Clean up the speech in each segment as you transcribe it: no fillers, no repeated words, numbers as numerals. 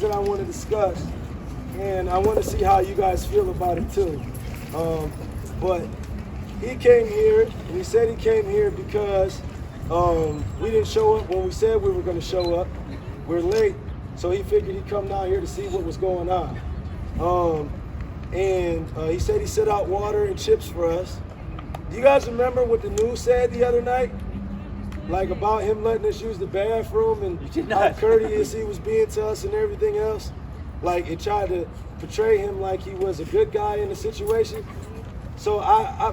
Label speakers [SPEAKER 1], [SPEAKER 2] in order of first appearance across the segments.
[SPEAKER 1] that I want to discuss, and I want to see how you guys feel about it too. But he came here, and he said he came here because we didn't show up when we said we were going to show up. We're late, so he figured he'd come down here to see what was going on. He said he set out water and chips for us. Do you guys remember what the news said the other night? Like about him letting us use the bathroom and how courteous he was being to us and everything else? Like it tried to portray him like he was a good guy in the situation. So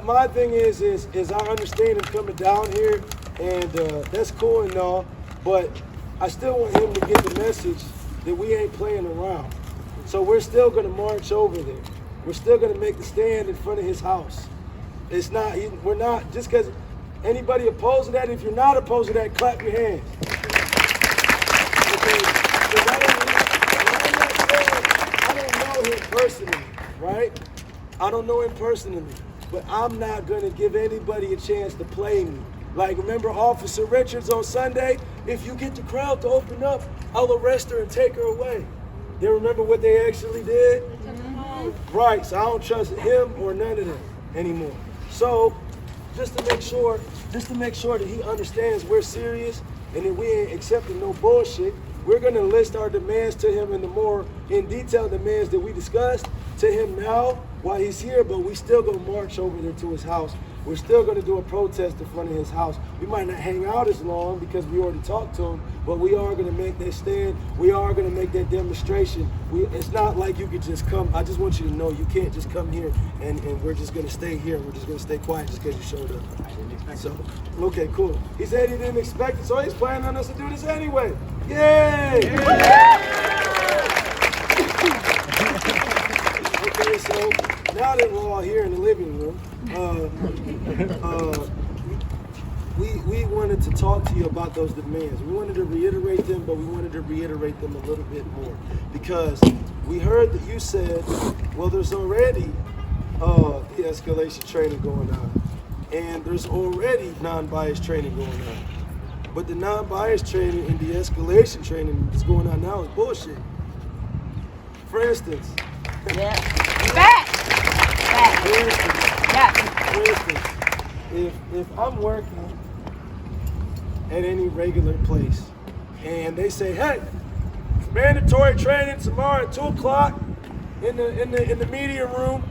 [SPEAKER 1] my thing is I understand him coming down here, and that's cool and all, but I still want him to get the message that we ain't playing around. So we're still gonna march over there. We're still gonna make the stand in front of his house. It's not, we're not, just because anybody opposed to that, if you're not opposed to that, clap your hands. Okay, I don't know him personally, right? I don't know him personally, but I'm not gonna give anybody a chance to play me. Like, remember Officer Richards on Sunday? If you get the crowd to open up, I'll arrest her and take her away. They remember what they actually did? Mm-hmm. Right, so I don't trust him or none of them anymore. So, just to make sure that he understands we're serious and that we ain't accepting no bullshit, we're gonna list our demands to him in the more in detail demands that we discussed to him now while he's here, but we still gonna march over there to his house. We're still gonna do a protest in front of his house. We might not hang out as long because we already talked to him, but we are gonna make that stand. We are gonna make that demonstration. It's not like you could just come. I just want you to know you can't just come here and we're just gonna stay here. We're just gonna stay quiet just because you showed up. So, okay, cool. He said he didn't expect it, so he's planning on us to do this anyway. Yay! Okay, so now that we're all here in the living room, we wanted to talk to you about those demands. We wanted to reiterate them, but we wanted to reiterate them a little bit more because we heard that you said, well, there's already de-escalation training going on, and there's already non-bias training going on. But the non-bias training and de-escalation training that's going on now is bullshit. For instance, For instance, if I'm working at any regular place and they say, hey, mandatory training tomorrow at 2 o'clock in the media room,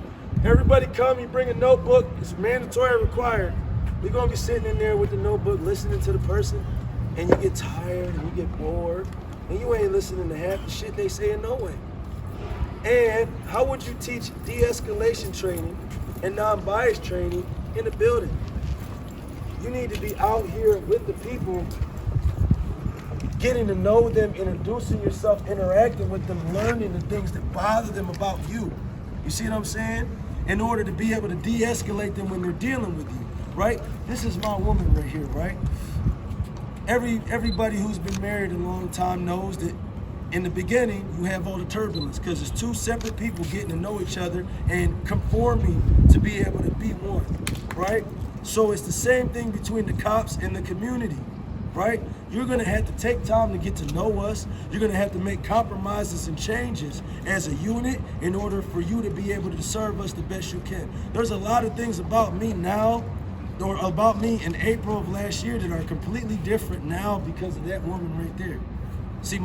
[SPEAKER 1] everybody come, you bring a notebook, it's mandatory required. We're gonna be sitting in there with the notebook listening to the person, and you get tired and you get bored, and you ain't listening to half the shit they saying no way. And how would you teach de-escalation training and non-bias training in a building? You need to be out here with the people, getting to know them, introducing yourself, interacting with them, learning the things that bother them about you. You see what I'm saying? In order to be able to de-escalate them when they're dealing with you, right? This is my woman right here, right? Everybody who's been married a long time knows that in the beginning, you have all the turbulence because it's two separate people getting to know each other and conforming to be able to be one, right? So it's the same thing between the cops and the community, right? You're gonna have to take time to get to know us. You're gonna have to make compromises and changes as a unit in order for you to be able to serve us the best you can. There's a lot of things about me now, or about me in April of last year that are completely different now because of that woman right there. See,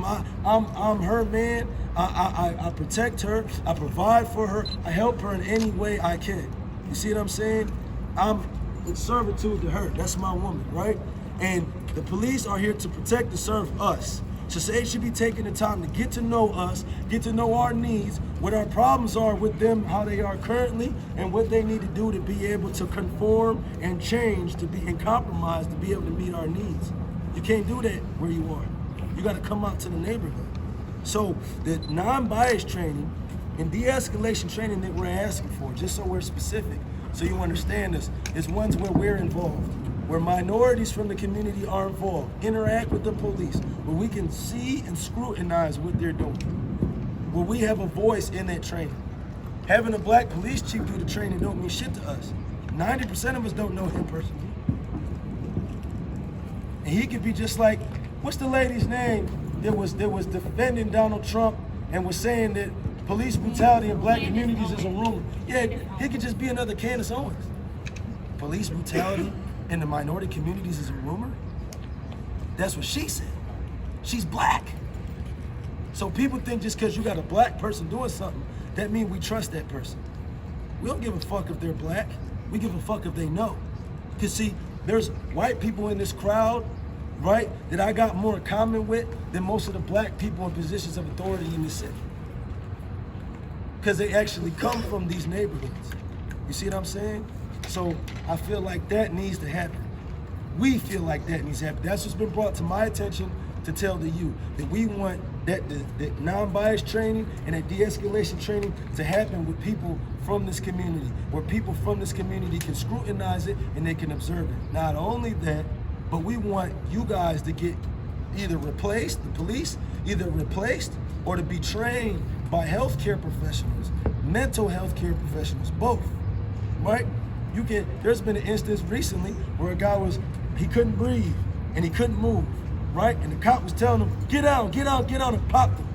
[SPEAKER 1] I'm her man. I protect her. I provide for her. I help her in any way I can. You see what I'm saying? I'm in servitude to her. That's my woman, right? And the police are here to protect and serve us. So they should be taking the time to get to know us, get to know our needs, what our problems are with them, how they are currently, and what they need to do to be able to conform and change, to be and compromise to be able to meet our needs. You can't do that where you are. You got to come out to the neighborhood. So the non-bias training and de-escalation training that we're asking for, just so we're specific, so you understand this, is ones where we're involved, where minorities from the community are involved, interact with the police, where we can see and scrutinize what they're doing, where we have a voice in that training. Having a black police chief do the training don't mean shit to us. 90% of us don't know him personally. And he could be just like, what's the lady's name that was defending Donald Trump and was saying that police brutality in black communities is a rumor. Yeah, he could just be another Candace Owens. Police brutality in the minority communities is a rumor? That's what she said. She's black. So people think just because you got a black person doing something, that means we trust that person. We don't give a fuck if they're black. We give a fuck if they know. Because see, there's white people in this crowd, right, that I got more in common with than most of the black people in positions of authority in this city. Because they actually come from these neighborhoods. You see what I'm saying? So I feel like that needs to happen. We feel like that needs to happen. That's what's been brought to my attention to tell the youth that we want that non-bias training and that de-escalation training to happen with people from this community, where people from this community can scrutinize it and they can observe it. Not only that, but we want you guys to get either replaced, the police, either replaced or to be trained by healthcare professionals, mental health care professionals, both, right? There's been an instance recently where a guy he couldn't breathe and he couldn't move, right? And the cop was telling him, get out, and popped him.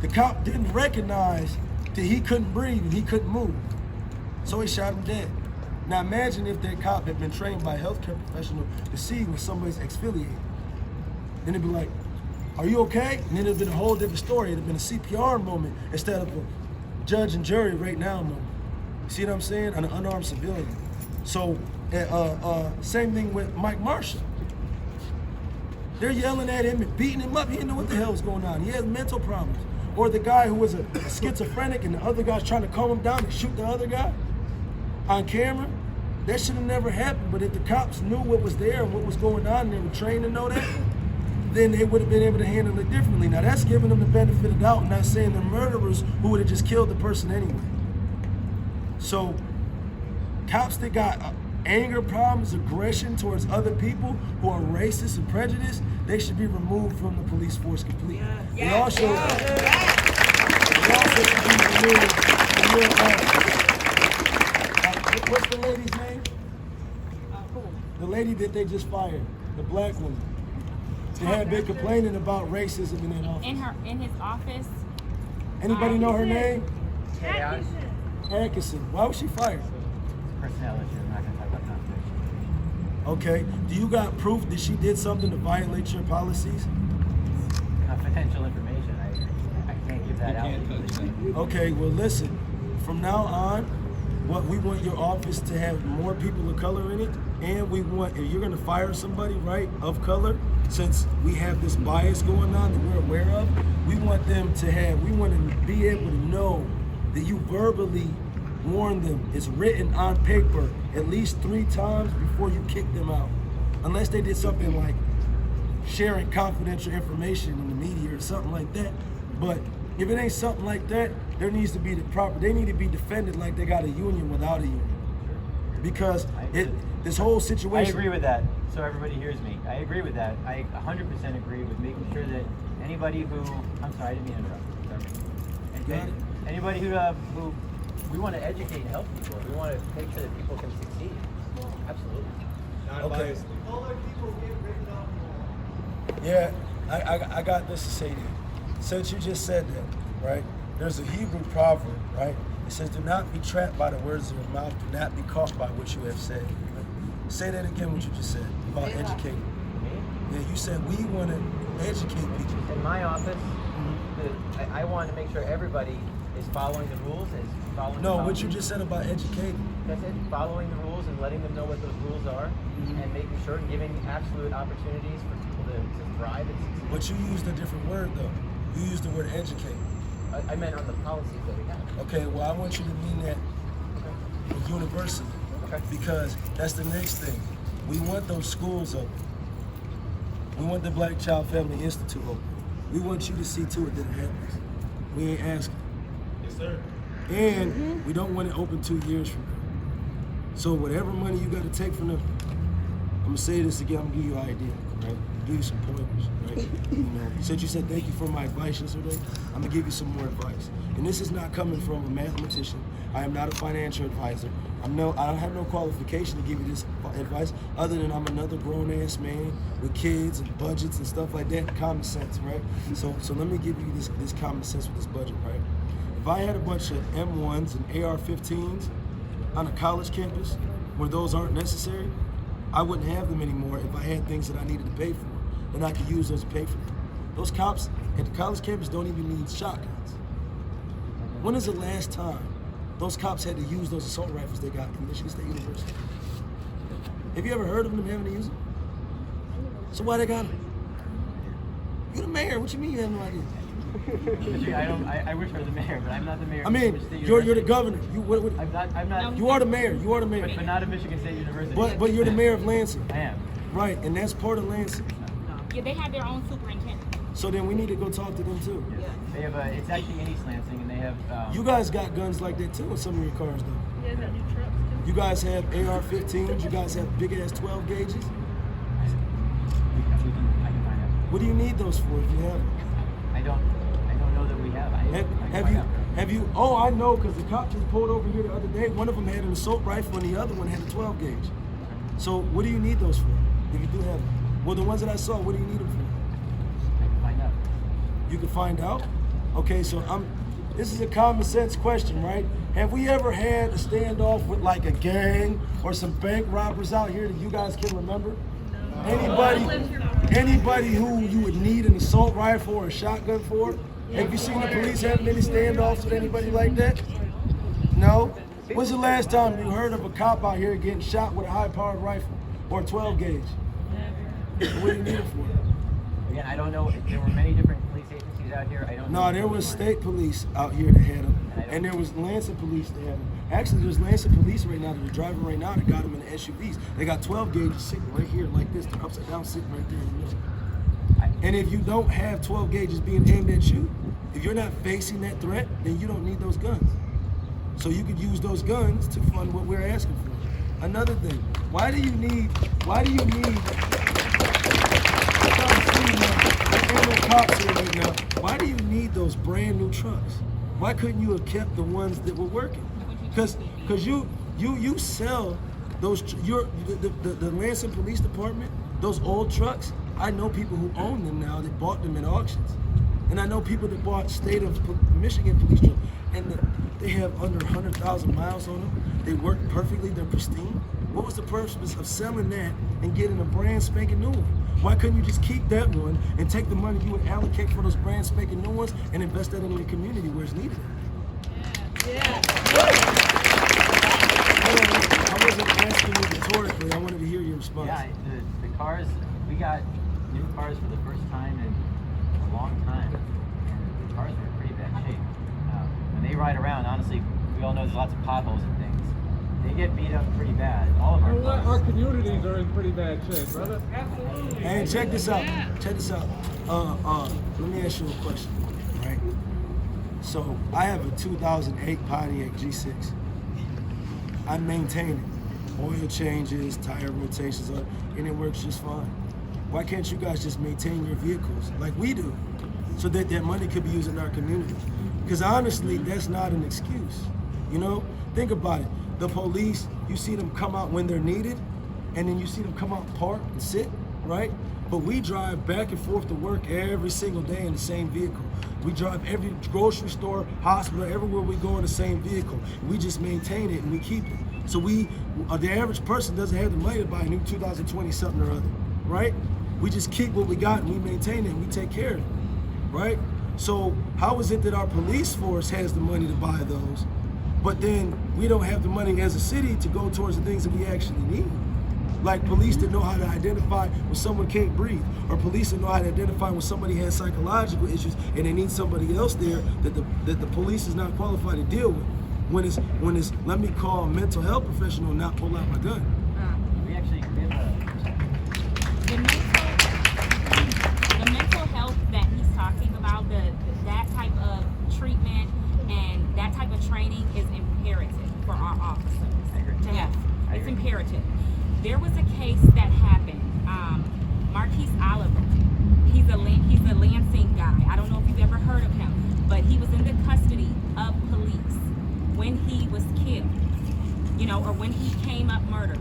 [SPEAKER 1] The cop didn't recognize that he couldn't breathe and he couldn't move. So he shot him dead. Now imagine if that cop had been trained by a healthcare professional to see when somebody's exfoliated. Then it'd be like, are you okay? And then it'd been a whole different story. It'd have been a CPR moment instead of a judge and jury right now moment. See what I'm saying? An unarmed civilian. So, same thing with Mike Marshall. They're yelling at him and beating him up. He didn't know what the hell was going on. He has mental problems. Or the guy who was a schizophrenic and the other guy's trying to calm him down and shoot the other guy on camera. That should have never happened. But if the cops knew what was there and what was going on and they were trained to know that, then they would have been able to handle it differently. Now that's giving them the benefit of the doubt, not saying they're murderers who would have just killed the person anyway. So cops that got anger problems, aggression towards other people who are racist and prejudiced, they should be removed from the police force completely. They also should be removed from what's the lady's name? The lady that they just fired, the black woman. They had been complaining about racism in that office.
[SPEAKER 2] In his office.
[SPEAKER 1] Anybody know her name?
[SPEAKER 3] Atkinson.
[SPEAKER 1] Why was she fired?
[SPEAKER 3] Personnel issue. I'm not going to talk about confrontation.
[SPEAKER 1] Okay. Do you got proof that she did something to violate your policies?
[SPEAKER 3] Confidential information. I can't give that out.
[SPEAKER 1] Okay. Well, listen. From now on, we want your office to have more people of color in it, and we want, if you're going to fire somebody, right, of color, since we have this bias going on that we're aware of, we want to be able to know that you verbally warn them. It's written on paper at least 3 times before you kick them out. Unless they did something like sharing confidential information in the media or something like that. But if it ain't something like that, there needs to be they need to be defended like they got a union without a union. Because this whole situation.
[SPEAKER 3] I agree with that, so everybody hears me. I agree with that. I 100% agree with making sure that anybody who, I'm sorry, I didn't mean to interrupt. Anybody who we want to educate and help people. We want to make sure that people can succeed. Absolutely.
[SPEAKER 1] Okay. Yeah, I got this to say to you. Since you just said that, right? There's a Hebrew proverb, right? It says, do not be trapped by the words of your mouth. Do not be caught by what you have said. Say that again, what you just said about educating. Yeah, you said we want to educate people.
[SPEAKER 3] In my office, I want to make sure everybody is following the rules.
[SPEAKER 1] What you just said about educating.
[SPEAKER 3] That's it. Following the rules and letting them know what those rules are, and making sure and giving absolute opportunities for people to thrive and succeed.
[SPEAKER 1] But you used a different word, though. You used the word educate.
[SPEAKER 3] I meant on the policies that we have.
[SPEAKER 1] Okay, well, I want you to mean that universally.
[SPEAKER 3] Okay.
[SPEAKER 1] Because that's the next thing. We want those schools open. We want the Black Child Family Institute open. We want you to see to it that it happens. We ain't asking.
[SPEAKER 4] Yes, sir.
[SPEAKER 1] And we don't want it open 2 years from now. So whatever money you got to take from the gonna say this again. I'm gonna give you an idea, right? Give you some pointers, right? You know, since you said thank you for my advice yesterday, I'm gonna give you some more advice. And this is not coming from a mathematician. I am not a financial advisor. I don't have no qualification to give you this advice other than I'm another grown-ass man with kids and budgets and stuff like that. Common sense, right? So let me give you this common sense with this budget, right? If I had a bunch of M1s and AR-15s on a college campus where those aren't necessary, I wouldn't have them anymore if I had things that I needed to pay for, and I could use those to pay for them. Those cops at the college campus don't even need shotguns. When is the last time those cops had to use those assault rifles they got in Michigan State University? Have you ever heard of them having to use them? So why they got them? You're the mayor. What you mean you have no idea?
[SPEAKER 3] I wish I was the mayor, but I'm not the mayor.
[SPEAKER 1] I mean, you're the governor.
[SPEAKER 3] I'm not.
[SPEAKER 1] You are the mayor. You are the mayor.
[SPEAKER 3] But not of Michigan State University.
[SPEAKER 1] But you're the mayor of Lansing.
[SPEAKER 3] I am.
[SPEAKER 1] Right, and that's part of Lansing.
[SPEAKER 2] Yeah, they have their own superintendent.
[SPEAKER 1] So then we need to go talk to them too.
[SPEAKER 3] Yes. They have it's actually in East Lansing, and they have.
[SPEAKER 1] You guys got guns like that too in some of your cars, though.
[SPEAKER 4] Yeah, got new trucks too.
[SPEAKER 1] You guys have AR-15s. You guys have big ass 12 gauges.
[SPEAKER 3] I can find out.
[SPEAKER 1] What do you need those for if you have them?
[SPEAKER 3] I don't know that we have.
[SPEAKER 1] Have you? Oh, I know, because the cop just pulled over here the other day. One of them had an assault rifle, and the other one had a 12 gauge. So what do you need those for? If you do have them, well, the ones that I saw, what do you need them for?
[SPEAKER 3] I can find out.
[SPEAKER 1] You can find out. Okay, so this is a common sense question, right? Have we ever had a standoff with like a gang or some bank robbers out here that you guys can remember? Anybody who you would need an assault rifle or a shotgun for? Have you seen the police having any standoffs with anybody like that? No? When's the last time you heard of a cop out here getting shot with a high-powered rifle or a 12 gauge? What do you need it for?
[SPEAKER 3] Again, I don't know. There were many different police agencies out here. I don't know.
[SPEAKER 1] No, there was state police out here that had them, and there was Lansing police that had them. Actually, there's Lansing police right now that are driving right now that got them in the SUVs. They got 12 gauges sitting right here like this. They're upside down sitting right there in the middle. And if you don't have 12 gauges being aimed at you, if you're not facing that threat, then you don't need those guns. So you could use those guns to fund what we're asking for. Another thing, why do you need those brand new trucks? Why couldn't you have kept the ones that were working? Because you sell those, the Lansing Police Department, those old trucks, I know people who own them now that bought them at auctions. And I know people that bought state of Michigan police trucks, and they have under 100,000 miles on them. They work perfectly, they're pristine. What was the purpose of selling that and getting a brand spanking new one? Why couldn't you just keep that one and take the money you would allocate for those brand spanking new ones and invest that in the community where it's needed?
[SPEAKER 4] Yeah.
[SPEAKER 1] I wasn't asking you rhetorically, I wanted to hear your response.
[SPEAKER 3] Yeah, the cars, we got new cars for the first time in a long time, and the cars were in pretty bad shape. When they ride around, honestly, we all know there's lots of potholes and things. They get beat up pretty bad. All of our cars.
[SPEAKER 5] Our communities are in pretty bad shape, brother. Absolutely.
[SPEAKER 1] Hey, check this out. Check this out. Let me ask you a question, right? So I have a 2008 Pontiac G6. I maintain it. Oil changes, tire rotations, and it works just fine. Why can't you guys just maintain your vehicles like we do, so that that money could be used in our community? Because honestly, that's not an excuse. You know, think about it. The police, you see them come out when they're needed, and then you see them come out and park and sit, right? But we drive back and forth to work every single day in the same vehicle. We drive every grocery store, hospital, everywhere we go in the same vehicle. We just maintain it and we keep it. So the average person doesn't have the money to buy a new 2020 something or other, right? We just keep what we got and we maintain it and we take care of it, right? So how is it that our police force has the money to buy those, but then we don't have the money as a city to go towards the things that we actually need? Like police that know how to identify when someone can't breathe, or police that know how to identify when somebody has psychological issues and they need somebody else there that the police is not qualified to deal with. When it's let me call a mental health professional and not pull out my gun.
[SPEAKER 3] We have
[SPEAKER 2] The mental health that he's talking about, that type of treatment and that type of training is imperative for our officers to have. It's imperative. There was a case that happened guy. I don't know if you've ever heard of him, but he was in the custody of police when he was killed, you know, or when he came up murdered.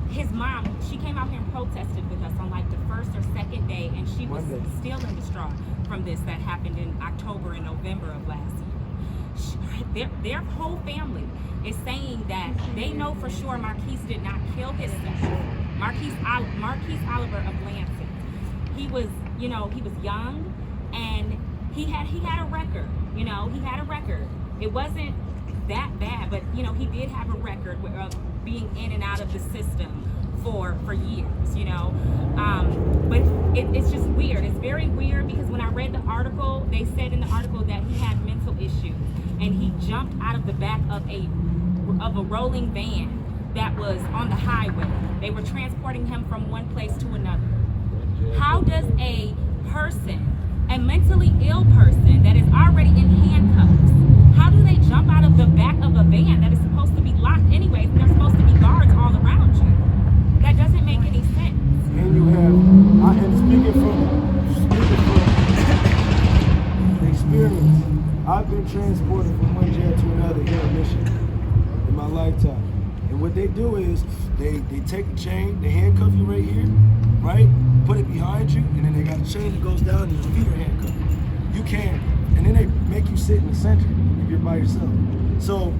[SPEAKER 2] His mom, she came out here and protested with us on like the first or second day, and she was still in distraught from this that happened in October and November of last year. Their whole family is saying that they know for sure Marquise did not kill his son. Marquise Oliver of Lansing. He was, you know, he was young, and he had a record. You know, he had a record. It wasn't that bad, but you know, he did have a record of being in and out of the system for years, you know. But it's just weird. It's very weird because when I read the article, they said in the article that he had mental issues, and he jumped out of the back of a rolling van that was on the highway. They were transporting him from one place to another. How does a mentally ill person that is already in handcuffs, how do they jump out of the back of a van that is supposed to be locked anyways, and there's supposed to be guards all around you? That doesn't make any sense.
[SPEAKER 1] And you have, and speaking from experience, I've been transported from one jail to another here in Michigan in my lifetime. And what they do is they take the chain, they handcuff you right here, right? Put it behind you, and then they got a chain that goes down and your feet are handcuffed. You can't, and then they make you sit in the center if you're by yourself. So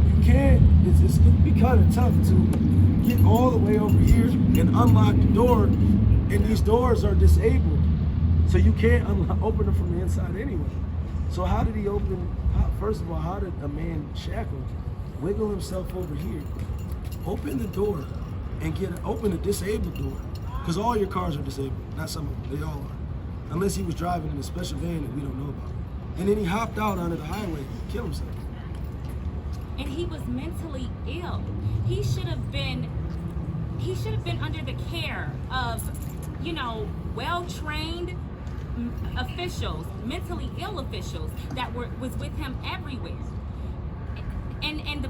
[SPEAKER 1] you can't, it can be kind of tough to get all the way over here and unlock the door, and these doors are disabled. So you can't open them from the inside anyway. So how did he first of all, how did a man shackled wiggle himself over here, open the door, and open the disabled door? Because all your cars are disabled, not some of them, they all are. Unless he was driving in a special van that we don't know about. And then he hopped out onto the highway and killed himself.
[SPEAKER 2] And he was mentally ill. He should have been under the care of, you know, well-trained officials, mentally ill officials that was with him everywhere. And the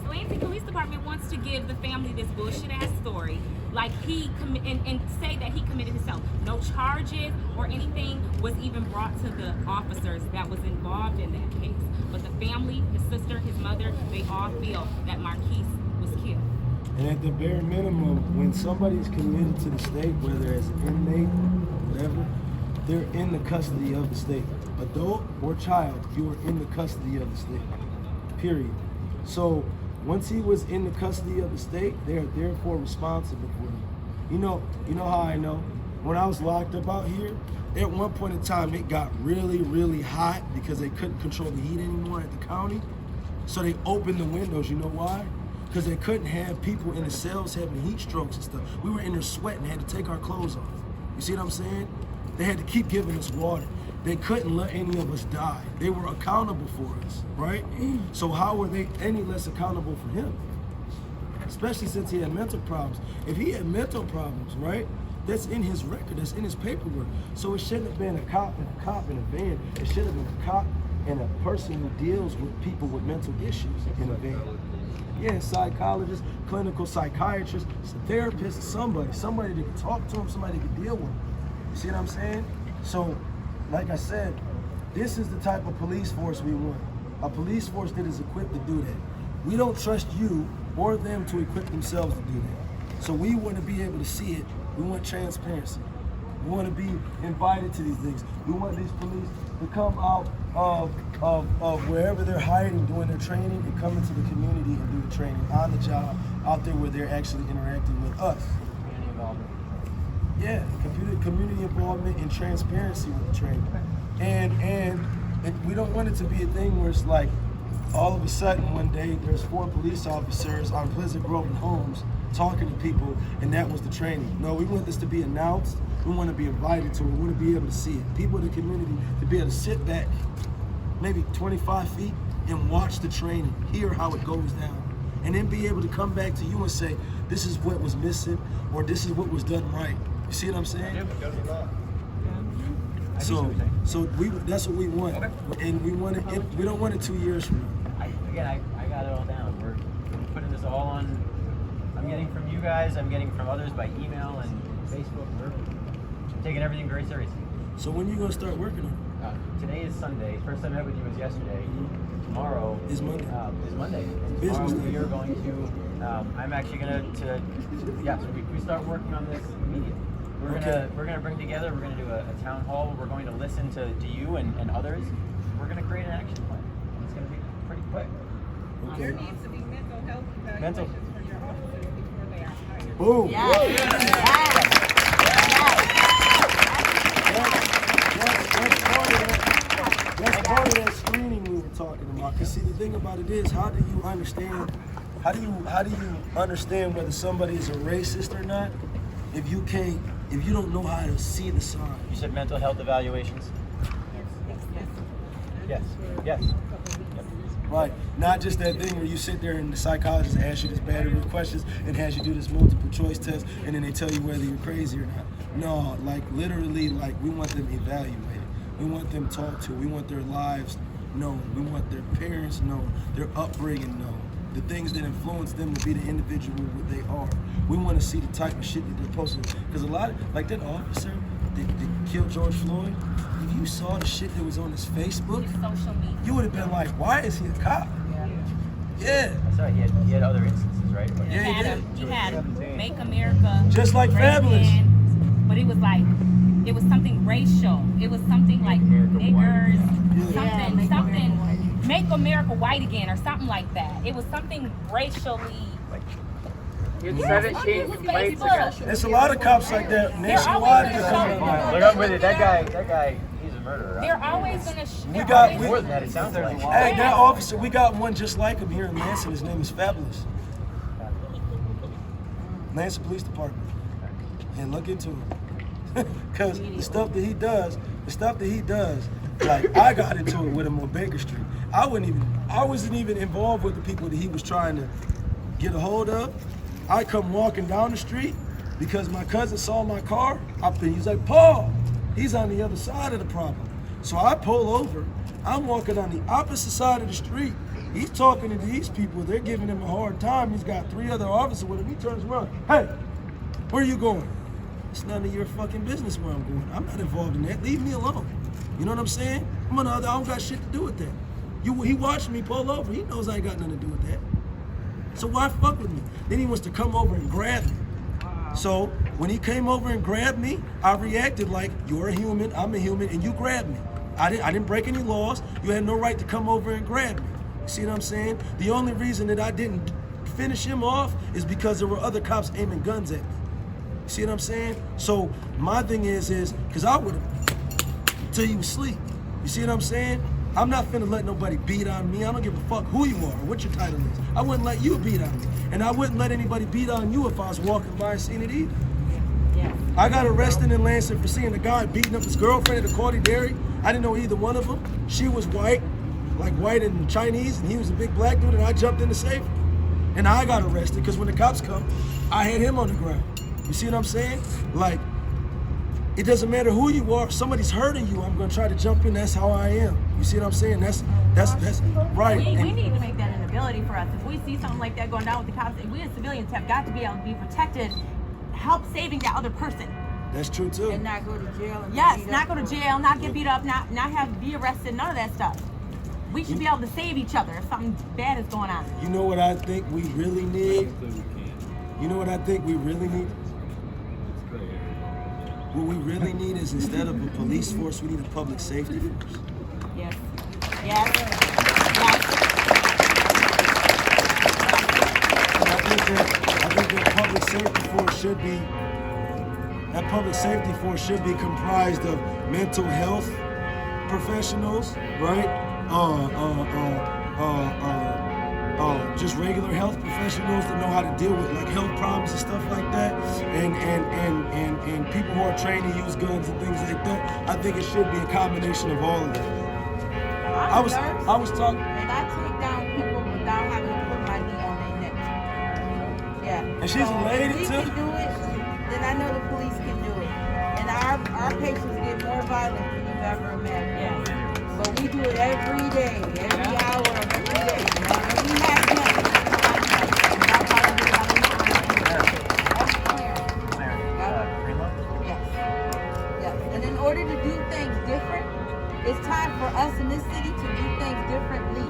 [SPEAKER 2] Lansing Police Department wants to give the family this bullshit ass story, like and say that he committed himself. No charges or anything was even brought to the officers that was involved in that case. But the family, his sister, his mother, they all feel that Marquise was killed.
[SPEAKER 1] And at the bare minimum, when somebody's committed to the state, whether as an inmate, whatever, they're in the custody of the state. Adult or child, you are in the custody of the state, period. So once he was in the custody of the state, they are therefore responsible for him. You know how I know? When I was locked up out here, at one point in time, it got really, really hot because they couldn't control the heat anymore at the county. So they opened the windows. You know why? Because they couldn't have people in the cells having heat strokes and stuff. We were in there sweating, had to take our clothes off. You see what I'm saying? They had to keep giving us water. They couldn't let any of us die. They were accountable for us, right? So how were they any less accountable for him? Especially since he had mental problems. If he had mental problems, right? That's in his record, that's in his paperwork. So it shouldn't have been a cop in a van. It should have been a cop and a person who deals with people with mental issues in a van. Yeah, psychologist, clinical psychiatrist, therapist, somebody that could talk to him, somebody that could deal with him. You see what I'm saying? So, like I said, this is the type of police force we want. A police force that is equipped to do that. We don't trust you or them to equip themselves to do that. So we want to be able to see it. We want transparency. We want to be invited to these things. We want these police to come out of wherever they're hiding, doing their training, and come into the community and do the training on the job, out there where they're actually interacting with us.
[SPEAKER 3] Community involvement.
[SPEAKER 1] Yeah, community involvement and transparency with the training. And we don't want it to be a thing where it's like, all of a sudden one day there's 4 police officers on Pleasant Grove and Holmes talking to people, and that was the training. No, we want this to be announced. We want to be invited to it. We want to be able to see it. People in the community to be able to sit back maybe 25 feet and watch the training, hear how it goes down, and then be able to come back to you and say, this is what was missing, or this is what was done right. You see what I'm saying? So that's what we want, and we want it. We don't want it 2 years from now.
[SPEAKER 3] I got it all down. We're putting this all on. I'm getting from you guys. I'm getting from others by email and Facebook. We're taking everything very seriously.
[SPEAKER 1] So when you gonna start working on it?
[SPEAKER 3] Today is Sunday. First I met with you was yesterday. Tomorrow
[SPEAKER 1] Is Monday.
[SPEAKER 3] Is Monday.
[SPEAKER 1] Business
[SPEAKER 3] Tomorrow
[SPEAKER 1] day.
[SPEAKER 3] we are going to. I'm actually gonna So we start working on this immediately. We're gonna bring together. We're gonna do a town hall. We're going to listen to you and others. We're gonna create an action plan. And it's gonna be pretty quick.
[SPEAKER 4] There
[SPEAKER 1] Okay.
[SPEAKER 4] needs to be mental health
[SPEAKER 3] Mental.
[SPEAKER 4] evaluations for your officers before they are hired.
[SPEAKER 1] Boom. That's part of that screening we were talking about. Cause see, the thing about it is, how do you understand whether somebody is a racist or not if you don't know how to see the sign?
[SPEAKER 3] You said mental health evaluations. Yes. Yes.
[SPEAKER 1] Right. Not just that thing where you sit there and the psychologist asks you this battery of questions and has you do this multiple choice test and then they tell you whether you're crazy or not. No, like literally, like we want them evaluated. We want them talked to. We want their lives known. We want their parents known, their upbringing known. The things that influence them to be the individual what they are. We want to see the type of shit that they're posting. Because a lot of, like that officer that killed George Floyd, if you saw the shit that was on his Facebook,
[SPEAKER 2] His social media.
[SPEAKER 1] you would have been like, why is he a cop? Yeah.
[SPEAKER 3] That's right. He had other instances, right? But
[SPEAKER 1] Yeah, he did.
[SPEAKER 2] He had Make America
[SPEAKER 1] Just like
[SPEAKER 2] Great
[SPEAKER 1] Fabulous.
[SPEAKER 2] Again, but it was something racial. It was something like niggers, something, Make America White Again or something like that. It was something racially.
[SPEAKER 5] It's
[SPEAKER 2] Yes,
[SPEAKER 5] 17
[SPEAKER 2] on
[SPEAKER 5] complaints
[SPEAKER 2] Facebook.
[SPEAKER 5] against
[SPEAKER 1] There's a lot of cops like that
[SPEAKER 2] They're
[SPEAKER 1] nationwide.
[SPEAKER 2] always
[SPEAKER 1] that
[SPEAKER 2] gonna
[SPEAKER 1] come
[SPEAKER 2] show
[SPEAKER 1] out.
[SPEAKER 3] Look up with it. That guy, he's a murderer.
[SPEAKER 2] They're always gonna.
[SPEAKER 3] More than that, it sounds like.
[SPEAKER 1] Hey, that officer, we got one just like him here in Lansing. His name is Fabulous. Lansing Police Department. And look into him. Because the stuff that he does, like I got into it with him on Baker Street. I wasn't even involved with the people that he was trying to get a hold of. I come walking down the street because my cousin saw my car. He's like, Paul, he's on the other side of the problem. So I pull over. I'm walking on the opposite side of the street. He's talking to these people. They're giving him a hard time. He's got 3 other officers with him. He turns around. Hey, where are you going? It's none of your fucking business where I'm going. I'm not involved in that. Leave me alone. You know what I'm saying? I don't got shit to do with that. He watched me pull over. He knows I ain't got nothing to do with that. So why fuck with me? Then he wants to come over and grab me. So when he came over and grabbed me, I reacted like, you're a human, I'm a human, and you grabbed me. I didn't break any laws. You had no right to come over and grab me. You see what I'm saying? The only reason that I didn't finish him off is because there were other cops aiming guns at me. You see what I'm saying? So my thing is because I would have till you sleep. You see what I'm saying? I'm not finna let nobody beat on me. I don't give a fuck who you are or what your title is. I wouldn't let you beat on me. And I wouldn't let anybody beat on you if I was walking by and seen it either.
[SPEAKER 2] Yeah.
[SPEAKER 1] I got arrested in Lansing for seeing a guy beating up his girlfriend at a Cordy Dairy. I didn't know either one of them. She was white, like white and Chinese, and he was a big black dude, and I jumped in to save him. And I got arrested because when the cops come, I had him on the ground. You see what I'm saying? Like, it doesn't matter who you are. If somebody's hurting you, I'm gonna try to jump in. That's how I am. You see what I'm saying? That's right.
[SPEAKER 6] We
[SPEAKER 1] And-
[SPEAKER 6] need to make that an ability for us. If we see something like that going down with the cops, we as civilians have got to be able to be protected, help saving that other person.
[SPEAKER 1] That's true too.
[SPEAKER 7] And not go to jail. And
[SPEAKER 6] Yes,
[SPEAKER 7] beat
[SPEAKER 6] not
[SPEAKER 7] up.
[SPEAKER 6] go to jail, not get beat up, not be arrested, none of that stuff. We should be able to save each other if something bad is going on.
[SPEAKER 1] You know what I think we really need? You know what I think we really need? What we really need is instead of a police force, we need a public safety force.
[SPEAKER 6] Yes. Yes. Yes.
[SPEAKER 1] And I think that public safety force should be comprised of mental health professionals, right? Just regular health professionals that know how to deal with like health problems and stuff like that, and people who are trained to use guns and things like that. I think it should be a combination of all of that. I was talking.
[SPEAKER 7] And I take down people without having to put my knee on their neck. Yeah.
[SPEAKER 1] And she's a lady,
[SPEAKER 7] if we
[SPEAKER 1] too.
[SPEAKER 7] can do it, then I know the police can do it. And our patients get more violent than you've ever imagined.
[SPEAKER 6] Yes.
[SPEAKER 7] But we do it every day, every hour of every day. And we have
[SPEAKER 3] Greenland?
[SPEAKER 7] Yes. Yes. And in order to do things different, it's time for us in this city to do things differently.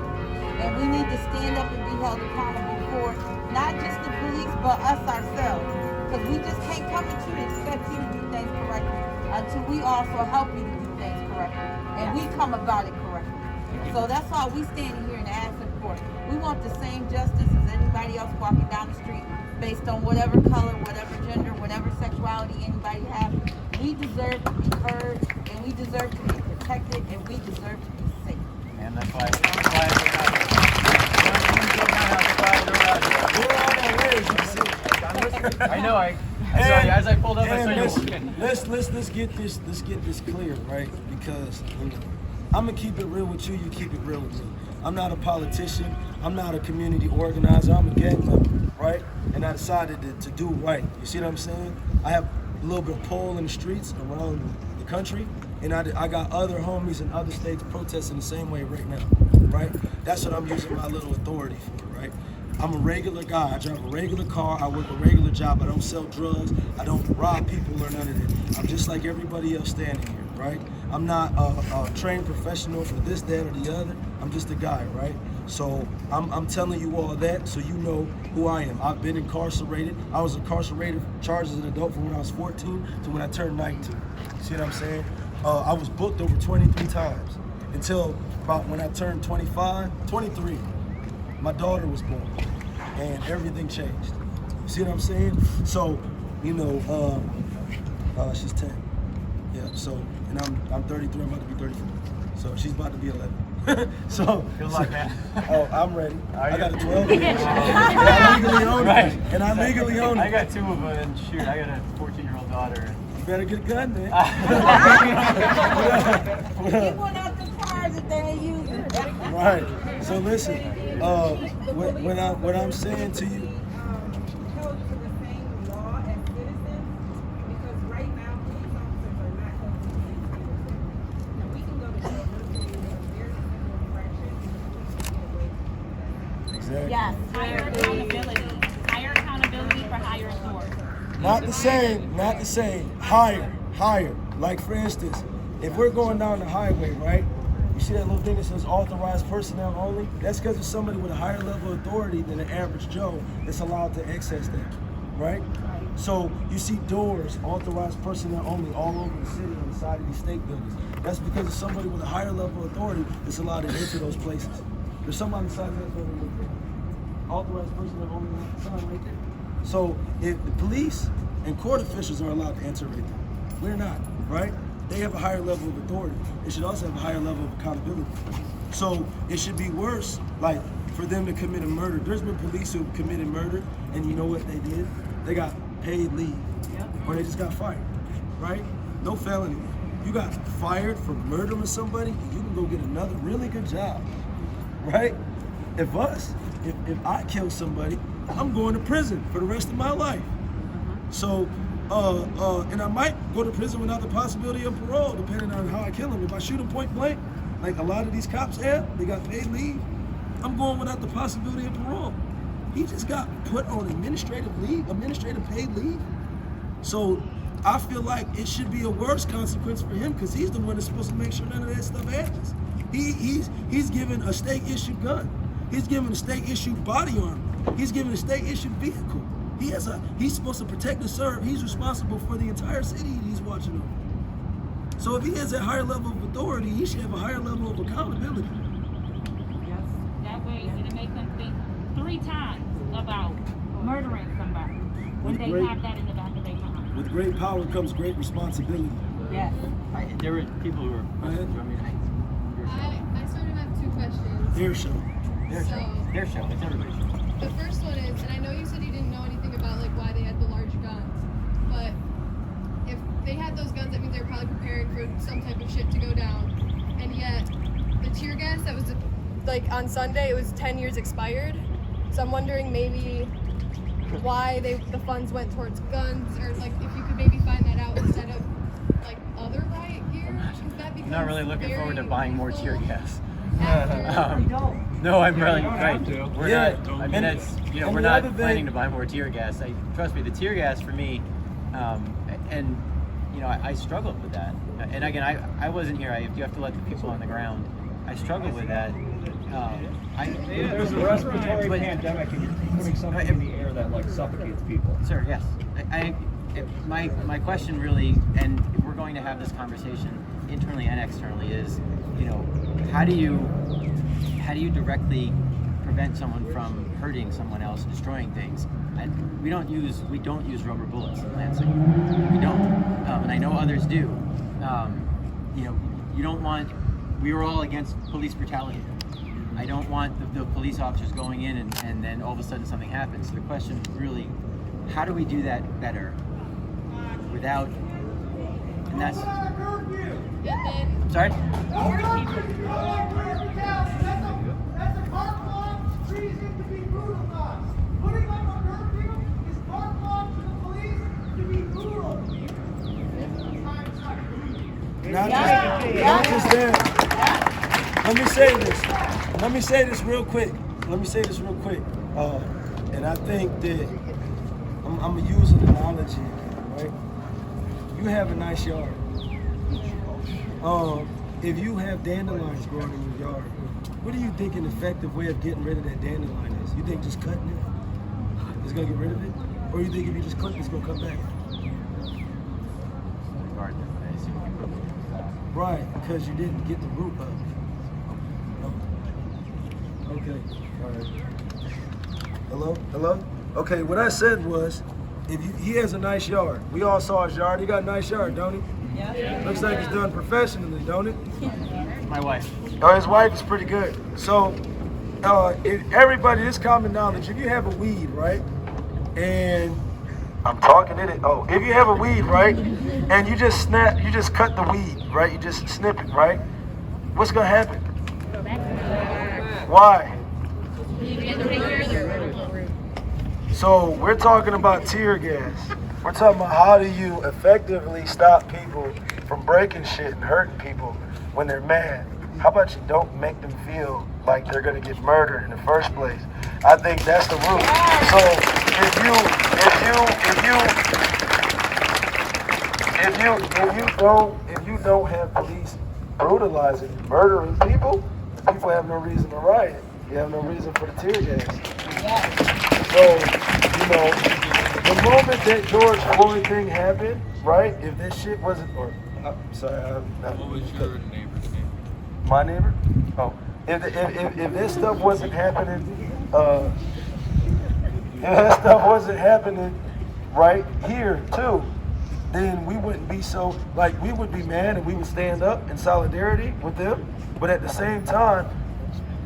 [SPEAKER 7] And we need to stand up and be held accountable for not just the police, but us ourselves. Because we just can't come at you and expect you to do things correctly until we also help you to do things correctly. And we come about it correctly. So that's why we standing here and asking for it. We want the same justice as anybody else walking down the street based on whatever color, whatever gender, whatever sexuality anybody has. We deserve to be heard, and we deserve to be protected, and we deserve to be safe.
[SPEAKER 3] Man, that's why I know. As I pulled up, I saw you walking.
[SPEAKER 1] Let's get this clear, right? Because I'm gonna keep it real with you. You keep it real with me. I'm not a politician. I'm not a community organizer. I'm a gang member, right? And I decided to do right. You see what I'm saying? I have a little bit of pull in the streets around the country, and I got other homies in other states protesting the same way right now, right? That's what I'm using my little authority for, right? I'm a regular guy. I drive a regular car. I work a regular job. I don't sell drugs. I don't rob people or none of that. I'm just like everybody else standing here, right? I'm not a trained professional for this, that, or the other. I'm just a guy, right? So I'm telling you all that so you know who I am. I've been incarcerated. I was incarcerated charged as an adult from when I was 14 to when I turned 19. You see what I'm saying? I was booked over 23 times until about when I turned 23. My daughter was born, and everything changed. You see what I'm saying? So, she's 10. Yeah. So, and I'm 33. I'm about to be 34. So she's about to be 11. So
[SPEAKER 3] good luck, man.
[SPEAKER 1] Oh, I'm ready. I got a 12. And I legally own it.
[SPEAKER 3] I got 2 of them, and shoot, I got a 14-year-old daughter.
[SPEAKER 1] You better get a gun, man.
[SPEAKER 7] Keep one out the cars if they ain't using it.
[SPEAKER 1] Right. So listen, what I'm saying to you.
[SPEAKER 4] Held to the same law as citizens, because right now police officers are not held to the same standard. Now we can go to jail for a very simple infraction. We can get away from that.
[SPEAKER 1] Exactly.
[SPEAKER 6] Yes.
[SPEAKER 2] Higher accountability for higher authority.
[SPEAKER 1] Not the same. Higher. Like for instance, if we're going down the highway, right? You see that little thing that says authorized personnel only? That's because it's somebody with a higher level of authority than the average Joe that's allowed to access that, right? So you see doors, authorized personnel only, all over the city on the side of these state buildings. That's because it's somebody with a higher level of authority that's allowed to enter those places. There's somebody on the side of that building right there. Authorized personnel only sign right there. So if the police and court officials are allowed to enter right there, we're not, right? They have a higher level of authority. They should also have a higher level of accountability. So it should be worse, like for them to commit a murder. There's been police who committed murder, and you know what they did? They got paid leave, or they just got fired, right? No felony. You got fired for murdering somebody, and you can go get another really good job, right? If I kill somebody, I'm going to prison for the rest of my life. So, and I might go to prison without the possibility of parole, depending on how I kill him. If I shoot him point blank, like a lot of these cops have, they got paid leave, I'm going without the possibility of parole. He just got put on administrative paid leave. So I feel like it should be a worse consequence for him because he's the one that's supposed to make sure none of that stuff happens. He's given a state-issued gun. He's given a state-issued body armor. He's given a state-issued vehicle. He's supposed to protect and serve. He's responsible for the entire city he's watching over. So if he has a higher level of authority, he should have a higher level of accountability.
[SPEAKER 2] Yes. That way it'll make them think 3 times about murdering somebody when they have that in the back of their mind.
[SPEAKER 1] With great power comes great responsibility.
[SPEAKER 6] Yes.
[SPEAKER 3] There were people who were.
[SPEAKER 1] Go ahead.
[SPEAKER 8] I sort of have 2 questions.
[SPEAKER 1] Their show.
[SPEAKER 3] Their show. It's everybody's show.
[SPEAKER 8] The first one is, and I know you said you didn't know anything about like why they had the large guns, but if they had those guns, that means they were probably preparing for some type of shit to go down. And yet, the tear gas that was like on Sunday, it was 10 years expired. So I'm wondering maybe why the funds went towards guns, or like if you could maybe find that out instead of like other riot gear.
[SPEAKER 3] I'm not really looking forward to buying more tear gas.
[SPEAKER 8] After,
[SPEAKER 3] No, I'm really right. We're
[SPEAKER 1] Yeah.
[SPEAKER 3] not. I mean, it's
[SPEAKER 1] and
[SPEAKER 3] we're
[SPEAKER 1] the
[SPEAKER 3] not
[SPEAKER 1] other
[SPEAKER 3] planning
[SPEAKER 1] thing-
[SPEAKER 3] to buy more tear gas. Trust me, the tear gas for me, and you know, I struggled with that. And again, I wasn't here. You have to let the people on the ground. I struggled with that.
[SPEAKER 5] There's a respiratory pandemic, and you're putting something in the air that like suffocates people.
[SPEAKER 3] Sir, yes. My question really, and we're going to have this conversation internally and externally, is, you know, how do you directly prevent someone from hurting someone else, destroying things? And we don't use rubber bullets in Lansing. We don't, and I know others do. You know, you don't want. We were all against police brutality. I don't want the police officers going in and then all of a sudden something happens. So the question is really, how do we do that better without? And that's.
[SPEAKER 8] And then
[SPEAKER 3] I'm sorry.
[SPEAKER 9] That's a carte blanche reason to be brutalized. Putting up a curfew is carte blanche for the police to be brutal.
[SPEAKER 1] Not just that. Let me say this real quick. And I think that I'm gonna use an analogy, right? You have a nice yard. If you have dandelions growing in your yard, what do you think an effective way of getting rid of that dandelion is? You think just cutting it is gonna get rid of it? Or you think if you just cut it, it's gonna come back? Right, because you didn't get the root of it. Okay, all right. Hello? Okay, what I said was, he has a nice yard. We all saw his yard. He got a nice yard, don't he? Yeah. Looks like he's done professionally, don't it?
[SPEAKER 3] My wife.
[SPEAKER 1] Oh, his wife is pretty good. So, everybody, this common knowledge, if you have a weed, right? And I'm talking in it. Oh, if you have a weed, right? And you just cut the weed, right? You just snip it, right? What's gonna happen? Why? So we're talking about tear gas. We're talking about how do you effectively stop people from breaking shit and hurting people when they're mad. How about you don't make them feel like they're gonna get murdered in the first place? I think that's the root. So if you don't have police brutalizing, murdering people have no reason to riot. You have no reason for the tear gas. So, you know, the moment that George Floyd thing happened, right? If this shit wasn't, or what was your neighbor's name? My neighbor? Oh, if this stuff wasn't happening, right here too, then we wouldn't be so, like, we would be mad and we would stand up in solidarity with them. But at the same time,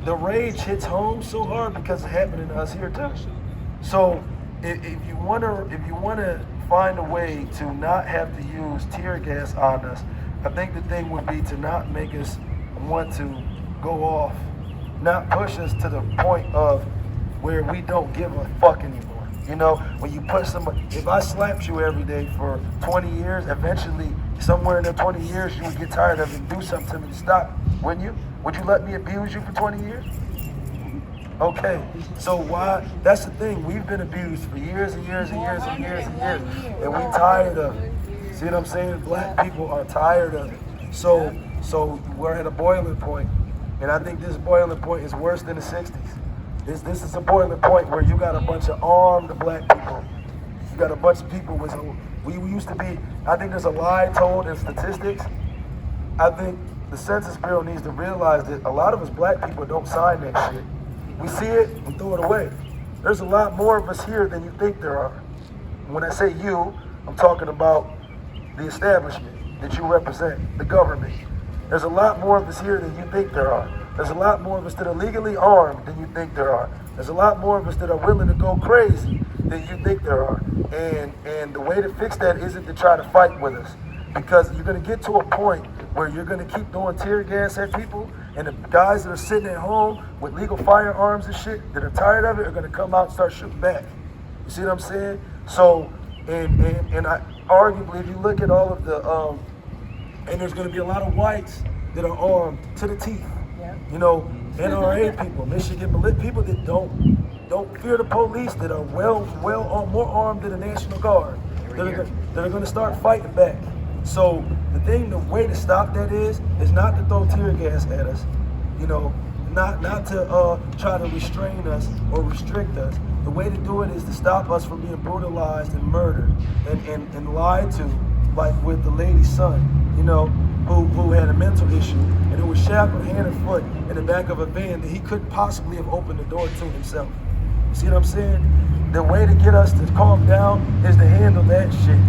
[SPEAKER 1] the rage hits home so hard because it's happening to us here too. So if you wanna find a way to not have to use tear gas on us, I think the thing would be to not make us want to go off, not push us to the point of where we don't give a fuck anymore. You know, when you put somebody, if I slapped you every day for 20 years, eventually somewhere in the 20 years you would get tired of it and do something to me to stop, wouldn't you? Would you let me abuse you for 20 years? Okay, so why? That's the thing. We've been abused for years and years and years and years and years, and we're tired of it. See what I'm saying? Black people are tired of it. So we're at a boiling point, and I think this boiling point is worse than the 60s. This is a boiling point where you got a bunch of armed black people. You got a bunch of people with, we used to be, I think there's a lie told in statistics. I think the Census Bureau needs to realize that a lot of us black people don't sign that shit. We see it and throw it away. There's a lot more of us here than you think there are. When I say you, I'm talking about the establishment that you represent, the government. There's a lot more of us here than you think there are. There's a lot more of us that are legally armed than you think there are. There's a lot more of us that are willing to go crazy than you think there are. And the way to fix that isn't to try to fight with us. Because you're going to get to a point where you're going to keep throwing tear gas at people, and the guys that are sitting at home with legal firearms and shit that are tired of it are going to come out and start shooting back. You see what I'm saying? So, and I arguably, if you look at all of the, and there's going to be a lot of whites that are armed to the teeth. You know, NRA people, Michigan people that don't fear the police, that are more armed than the National Guard, that are going to start fighting back. So the way to stop that is not to throw tear gas at us, you know, not to try to restrain us or restrict us. The way to do it is to stop us from being brutalized and murdered and lied to, like with the lady's son, you know, who had a mental issue and who was shackled hand and foot in the back of a van that he couldn't possibly have opened the door to himself. You see what I'm saying? The way to get us to calm down is to handle that shit.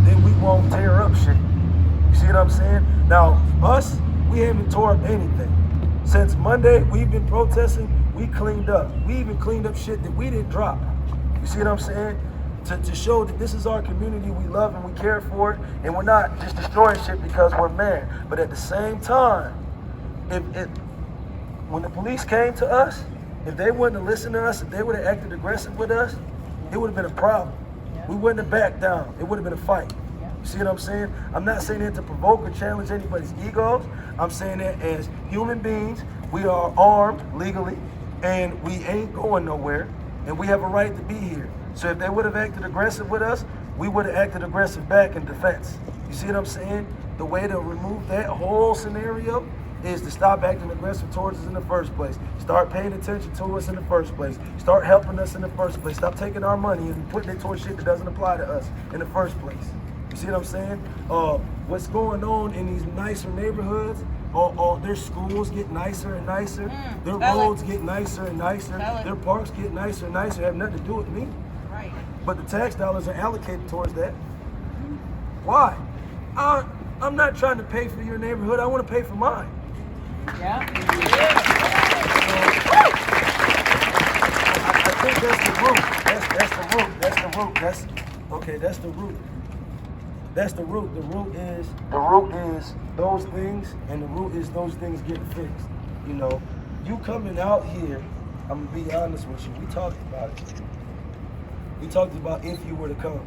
[SPEAKER 1] Then we won't tear up shit. You see what I'm saying? Now, us, we haven't tore up anything. Since Monday, we've been protesting, we cleaned up. We even cleaned up shit that we didn't drop. You see what I'm saying? To show that this is our community, we love and we care for it, and we're not just destroying shit because we're mad. But at the same time, when the police came to us, if they wouldn't have listened to us, if they would have acted aggressive with us, it would have been a problem. We wouldn't have backed down. It would have been a fight. You see what I'm saying? I'm not saying that to provoke or challenge anybody's egos. I'm saying that as human beings, we are armed legally, and we ain't going nowhere, and we have a right to be here. So if they would have acted aggressive with us, we would have acted aggressive back in defense. You see what I'm saying? The way to remove that whole scenario is to stop acting aggressive towards us in the first place. Start paying attention to us in the first place. Start helping us in the first place. Stop taking our money and putting it towards shit that doesn't apply to us in the first place. You see what I'm saying? What's going on in these nicer neighborhoods? Their schools get nicer and nicer. Their roads get nicer and nicer. Their parks get nicer and nicer. Have nothing to do with me.
[SPEAKER 6] Right.
[SPEAKER 1] But the tax dollars are allocated towards that. Why? I'm not trying to pay for your neighborhood. I want to pay for mine.
[SPEAKER 6] Yeah.
[SPEAKER 1] I think that's the root. That's the root. That's the root. That's the root. That's the root. The root is those things, and the root is those things getting fixed. You know, you coming out here, I'm gonna be honest with you, we talked about it. We talked about if you were to come.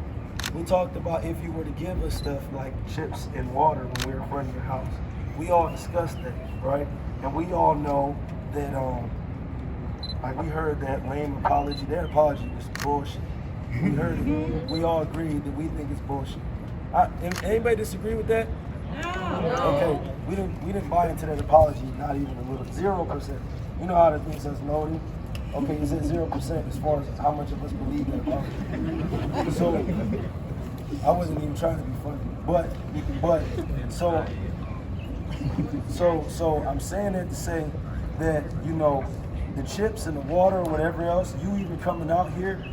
[SPEAKER 1] We talked about if you were to give us stuff like chips and water when we were in front of your house. We all discussed that, right? And we all know that, like we heard that lame apology. That apology was bullshit. We heard it. We all agreed that we think it's bullshit. Anybody disagree with that? No. Okay, we didn't buy into that apology, not even a little. 0%. You know how the thing says loading? Okay, it's at 0% as far as how much of us believe that apology. So I wasn't even trying to be funny, but so I'm saying that to say that, you know, the chips and the water or whatever else, you even coming out here,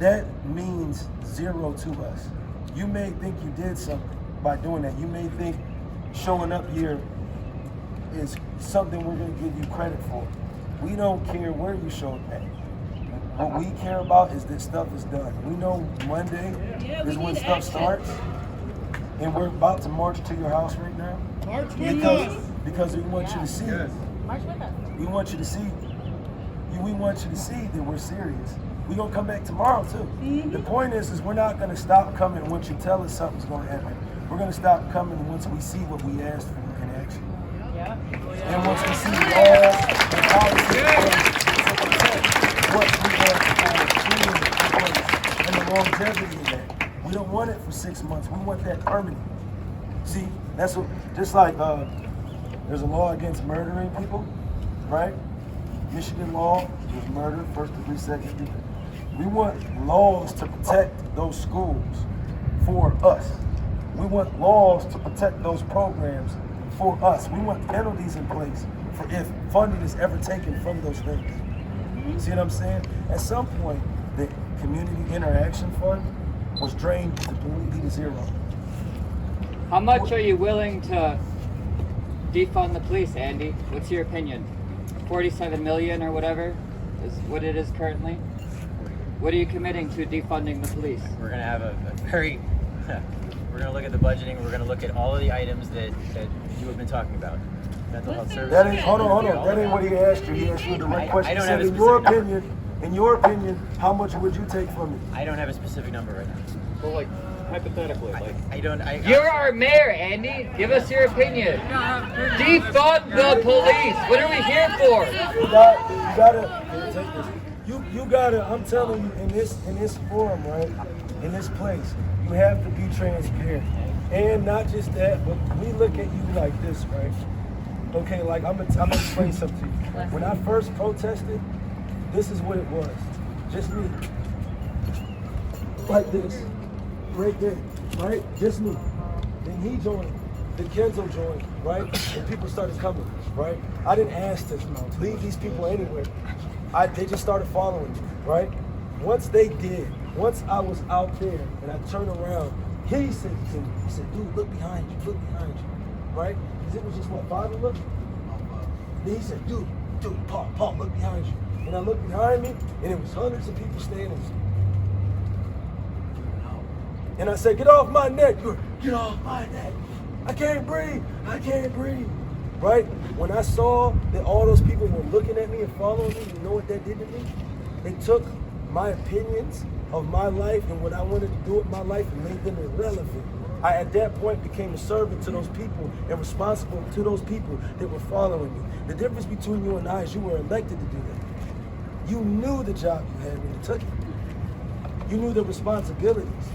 [SPEAKER 1] that means zero to us. You may think you did something by doing that. You may think showing up here is something we're going to give you credit for. We don't care where you showed up. What we care about is that stuff is done. We know Monday is when stuff starts, and we're about to march to your house right now. March with us. Because we want you to see.
[SPEAKER 6] March with us.
[SPEAKER 1] We want you to see. We want you to see that we're serious. We're gonna come back tomorrow too. Mm-hmm. The point is we're not gonna stop coming once you tell us something's gonna happen. We're gonna stop coming once we see what we asked for in action.
[SPEAKER 6] Yeah.
[SPEAKER 1] And once we see laws and policies what we have for and the longevity of that. We don't want it for 6 months. We want that permanent. See, that's what, just like there's a law against murdering people, right? Michigan law is murder, first degree, second degree. We want laws to protect those schools for us. We want laws to protect those programs for us. We want penalties in place for if funding is ever taken from those things. See what I'm saying? At some point, the Community Interaction Fund was drained completely to zero.
[SPEAKER 10] How much are you willing to defund the police, Andy? What's your opinion? 47 million or whatever is what it is currently? What are you committing to defunding the police?
[SPEAKER 3] We're going to have a very, we're going to look at the budgeting, we're going to look at all of the items that you have been talking about. Mental health services.
[SPEAKER 1] That ain't, hold on. That ain't what he asked you. He asked you the right question. He said, in your opinion, how much would you take from me?
[SPEAKER 3] I don't have a specific number right now.
[SPEAKER 5] Well, like, hypothetically,
[SPEAKER 10] You're our mayor, Andy. Give us your opinion. Defund the police. What are we here for?
[SPEAKER 1] You gotta, I'm telling you, in this forum, right, in this place, you have to be transparent. And not just that, but we look at you like this, right? Okay, like I'm gonna explain something to you. When I first protested, this is what it was. Just me. Like this. Right there. Right? Just me. Then he joined. Then Kenzo joined, right? And people started coming, right? I didn't ask to leave these people anywhere. They just started following me, right? Once they did, once I was out there and I turned around, he said to me, he said, dude, look behind you, right? Because it was just, what, 5 of us? Then he said, dude, Paul, look behind you. And I looked behind me, and it was hundreds of people standing. And I said, get off my neck. Get off my neck. I can't breathe, right? When I saw that all those people were looking at me and following me, you know what that did to me? They took my opinions of my life and what I wanted to do with my life and made them irrelevant. I, at that point, became a servant to those people and responsible to those people that were following me. The difference between you and I is you were elected to do that. You knew the job you had when you took it. You knew the responsibilities.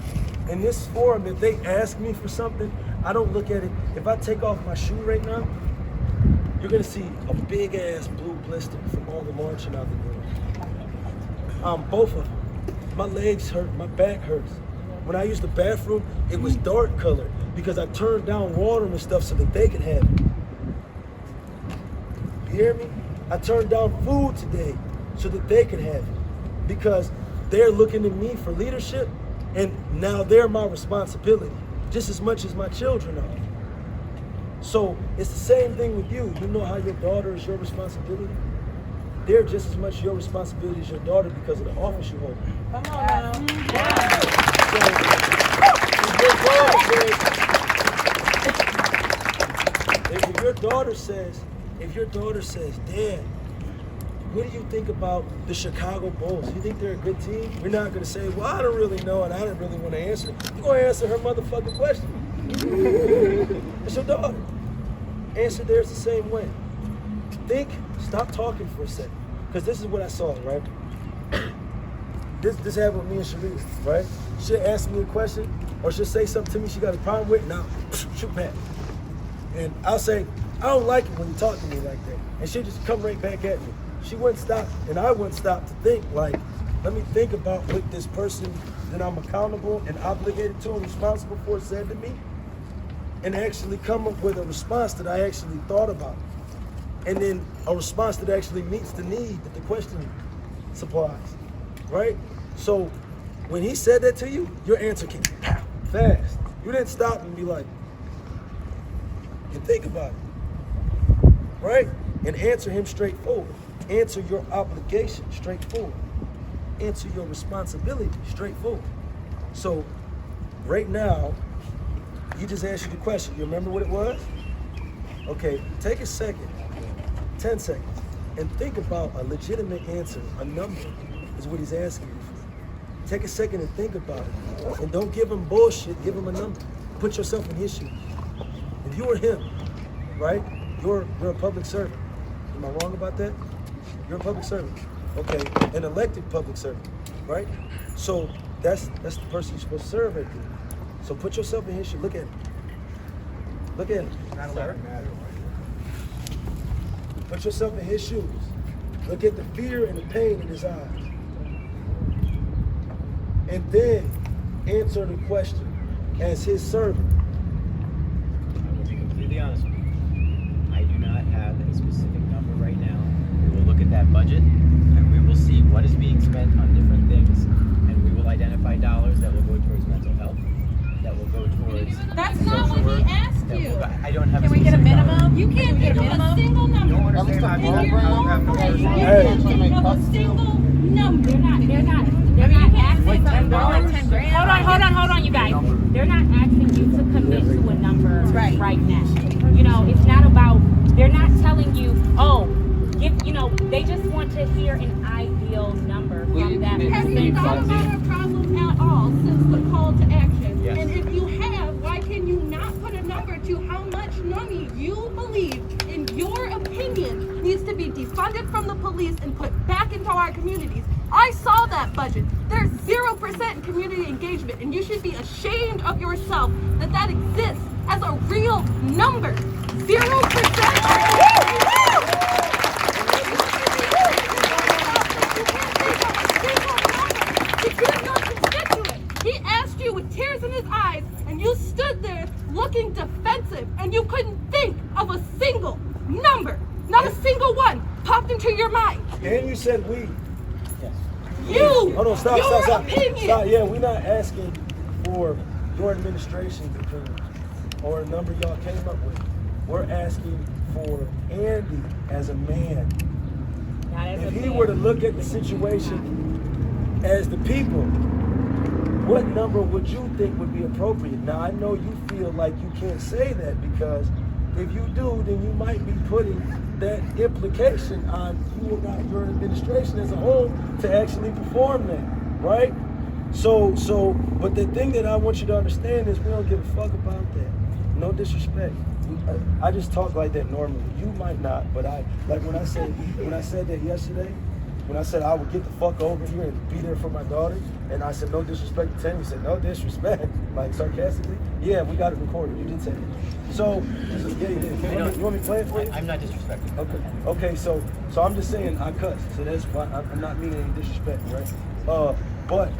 [SPEAKER 1] In this forum, if they ask me for something, I don't look at it. If I take off my shoe right now, you're gonna see a big ass blue blister from all the marching I've been doing. Both of them. My legs hurt, my back hurts. When I used the bathroom, it was dark colored because I turned down water and stuff so that they could have it. You hear me? I turned down food today so that they could have it because they're looking to me for leadership and now they're my responsibility just as much as my children are. So it's the same thing with you. You know how your daughter is your responsibility? They're just as much your responsibility as your daughter because of the office you hold.
[SPEAKER 6] Come on now.
[SPEAKER 1] So, if your daughter says, Dad, what do you think about the Chicago Bulls? You think they're a good team? We're not gonna say, well, I don't really know and I didn't really want to answer. You're gonna answer her motherfucking question. It's your daughter. Answer theirs the same way. Stop talking for a second. Because this is what I saw, right? This happened with me and Sharice, right? She'll ask me a question or she'll say something to me she got a problem with, now shoot back. And I'll say, I don't like it when you talk to me like that. And she'll just come right back at me. She wouldn't stop, and I wouldn't stop to think, like, let me think about what this person that I'm accountable and obligated to and responsible for said to me, and actually come up with a response that I actually thought about. And then a response that actually meets the need that the question supplies, right? So when he said that to you, your answer came fast. You didn't stop and be like, and think about it, right? And answer him straightforward. Answer your obligation straightforward. Answer your responsibility straightforward. So right now, you just answered the question. You remember what it was? Okay, take a second, 10 seconds, and think about a legitimate answer. A number is what he's asking you for. Take a second and think about it. And don't give him bullshit, give him a number. Put yourself in his shoes. If you were him, right, you're a public servant. Am I wrong about that? You're a public servant. Okay, an elected public servant, right? So that's the person you're supposed to serve right there. So put yourself in his shoes. Look at him. Look at him. Put yourself in his shoes. Look at the fear and the pain in his eyes. And then answer the question as his servant.
[SPEAKER 3] I will be completely honest with you. I do not have a specific number right now. We will look at that budget and we will see what is being spent on different things, and we will identify dollars that will go towards mental health, that will go towards
[SPEAKER 8] That's not what he asked you.
[SPEAKER 3] I don't have
[SPEAKER 6] Can
[SPEAKER 3] a
[SPEAKER 6] we get a
[SPEAKER 3] specific
[SPEAKER 6] minimum?
[SPEAKER 3] dollar.
[SPEAKER 8] You can't think of a single number.
[SPEAKER 3] You don't understand my
[SPEAKER 8] In your
[SPEAKER 3] ballpark?
[SPEAKER 8] own brain, you can't think of a single number.
[SPEAKER 2] They're not asking hold on, you guys. They're not asking you to commit to a number right now. You know, it's not about, they're not telling you, they just want to hear an ideal number from that
[SPEAKER 8] Have you thought
[SPEAKER 2] person.
[SPEAKER 8] about our problem at all since the call to action?
[SPEAKER 3] Yes.
[SPEAKER 8] And if you have, why can you not put a number to how much money you believe, in your opinion, needs to be defunded from the police and put back into our communities?
[SPEAKER 11] I saw that budget. There's 0% in community engagement, and you should be ashamed of yourself that exists as a real number. 0%. He asked you with tears in his eyes, and you stood there looking defensive, and you couldn't think of a single number. Not a single one popped into your mind.
[SPEAKER 1] And you said we.
[SPEAKER 11] You.
[SPEAKER 1] Hold on, stop.
[SPEAKER 11] Opinion.
[SPEAKER 1] Stop. Yeah, we're not asking for your administration's opinion or a number y'all came up with. We're asking for Andy as a man. If he were to look at the situation as the people, what number would you think would be appropriate? Now, I know you feel like you can't say that because if you do, then you might be putting that implication on you about your administration as a whole to actually perform that, right? So, but the thing that I want you to understand is we don't give a fuck about that. No disrespect. I just talk like that normally. You might not, but when I said that yesterday, when I said I would get the fuck over here and be there for my daughter, and I said no disrespect to Tammy, he said no disrespect, like sarcastically. Yeah, we got it recorded. You did say it. So yeah, you did. You want me to play it for you?
[SPEAKER 3] I'm not disrespecting.
[SPEAKER 1] Okay. So I'm just saying I cuss. So that's why I'm not meaning any disrespect, right? But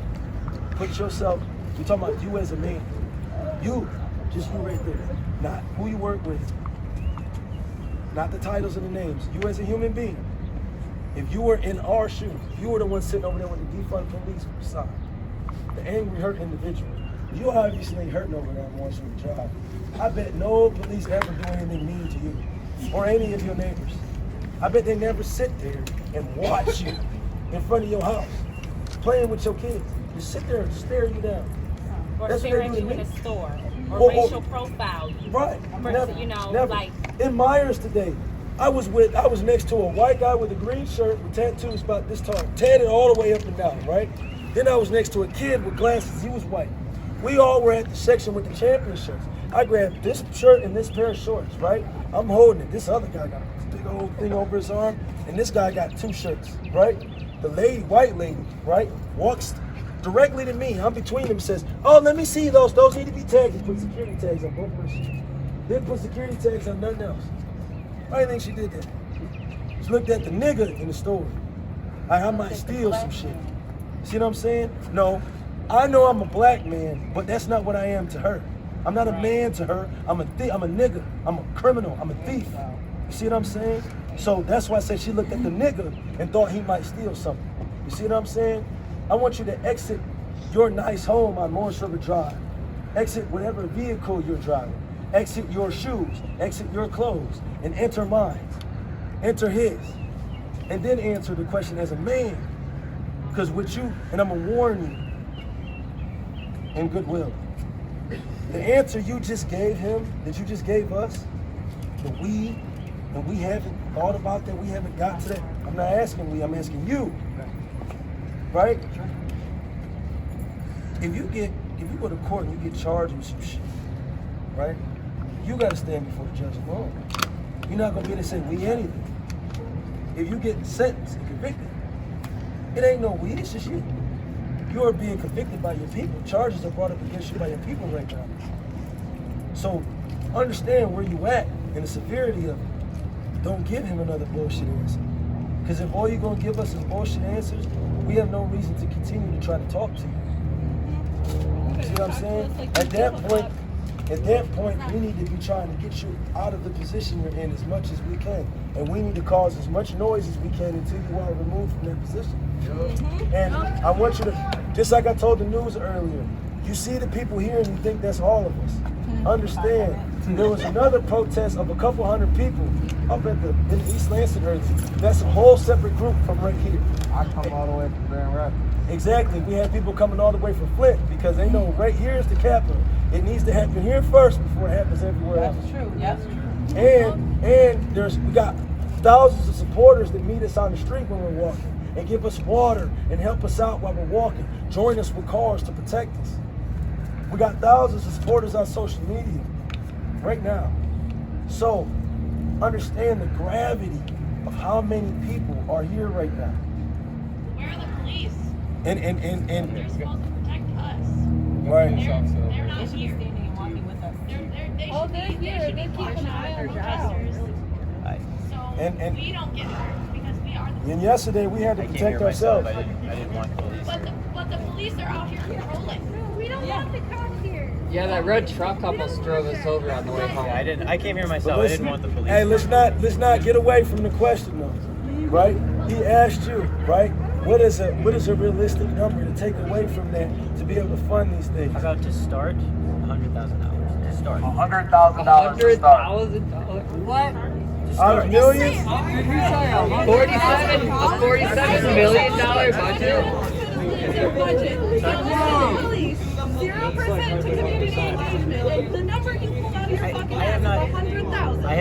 [SPEAKER 1] put yourself. You're talking about you as a man. You, just you right there. Not who you work with. Not the titles and the names. You as a human being. If you were in our shoes, if you were the one sitting over there with the defund police sign, the angry, hurt individual, you obviously ain't hurting over that once you drive. I bet no police ever do anything mean to you or any of your neighbors. I bet they never sit there and watch you in front of your house, playing with your kids. Just sit there and stare you down.
[SPEAKER 2] Or
[SPEAKER 1] That's
[SPEAKER 2] stare
[SPEAKER 1] what
[SPEAKER 2] at
[SPEAKER 1] they do
[SPEAKER 2] you
[SPEAKER 1] to
[SPEAKER 2] in
[SPEAKER 1] me.
[SPEAKER 2] a store. Or racial profile you.
[SPEAKER 1] Right.
[SPEAKER 2] Never,
[SPEAKER 1] Never.
[SPEAKER 2] like
[SPEAKER 1] In Myers today, I was next to a white guy with a green shirt with tattoos about this tall, tatted all the way up and down, right? Then I was next to a kid with glasses, he was white. We all were at the section with the champion shirts. I grabbed this shirt and this pair of shorts, right? I'm holding it. This other guy got a big old thing over his arm, and this guy got two shirts, right? The lady, white lady, right, walks directly to me. I'm between them, says, oh, let me see those. Those need to be tagged. And put security tags on both my shirts. Didn't put security tags on nothing else. I didn't think she did that. She looked at the nigga in the store. I might steal some shit. See what I'm saying? No, I know I'm a black man, but that's not what I am to her. I'm not a man to her. I'm a nigga. I'm a criminal. I'm a thief. You see what I'm saying? So that's why I said she looked at the nigga and thought he might steal something. You see what I'm saying? I want you to exit your nice home on Morris River Drive. Exit whatever vehicle you're driving. Exit your shoes. Exit your clothes. And enter mine. Enter his. And then answer the question as a man. Because with you, and I'm going to warn you in goodwill, the answer you just gave him, that you just gave us, and we haven't thought about that, we haven't got to that. I'm not asking we, I'm asking you. Right? If you go to court and you get charged with some shit, right? You got to stand before the judge alone. You're not going to be able to say we anything. If you get sentenced and convicted, it ain't no we, it's just you. You are being convicted by your people. Charges are brought up against you by your people right now. So understand where you at and the severity of it. Don't give him another bullshit answer. Because if all you're going to give us is bullshit answers, we have no reason to continue to try to talk to you. See what I'm saying? At that point, we need to be trying to get you out of the position you're in as much as we can. And we need to cause as much noise as we can until you are removed from that position. And I want you to, just like I told the news earlier, you see the people here and you think that's all of us. Understand, there was another protest of a couple hundred people up in East Lansing earlier. That's a whole separate group from right here.
[SPEAKER 12] I come all the way from Grand Rapids.
[SPEAKER 1] Exactly. We have people coming all the way from Flint because they know right here is the capital. It needs to happen here first before it happens everywhere else.
[SPEAKER 6] That's true. That's true.
[SPEAKER 1] And we got thousands of supporters that meet us on the street when we're walking and give us water and help us out while we're walking. Join us with cars to protect us. We got thousands of supporters on social media right now. So understand the gravity of how many people are here right now.
[SPEAKER 2] where are the police?
[SPEAKER 13] police.
[SPEAKER 1] And
[SPEAKER 13] They're supposed to protect us.
[SPEAKER 1] right.
[SPEAKER 13] They're not
[SPEAKER 6] They should be
[SPEAKER 13] here.
[SPEAKER 6] standing and walking with us.
[SPEAKER 13] They should be keeping an eye on protesters. So
[SPEAKER 1] And-
[SPEAKER 13] we don't get hurt because we are the
[SPEAKER 1] And yesterday we had to
[SPEAKER 3] I came
[SPEAKER 1] protect
[SPEAKER 3] here myself.
[SPEAKER 1] ourselves.
[SPEAKER 3] I didn't want the police.
[SPEAKER 13] But the police are out here patrolling.
[SPEAKER 8] We don't want the cops here.
[SPEAKER 10] Yeah, that red truck almost drove us over on the way home.
[SPEAKER 3] Yeah, I came here myself. I didn't want the police.
[SPEAKER 1] Hey, let's not get away from the question though, right? He asked you, right? What is a realistic number to take away from that to be able to fund these things?
[SPEAKER 3] How about to start $100,000 to start?
[SPEAKER 12] $100,000 to start.
[SPEAKER 10] $100,000? What?
[SPEAKER 1] Out of millions?
[SPEAKER 10] $47 million budget?
[SPEAKER 11] Budget. 0% to community engagement. The number you pulled out of your fucking ass is 100,000.
[SPEAKER 3] I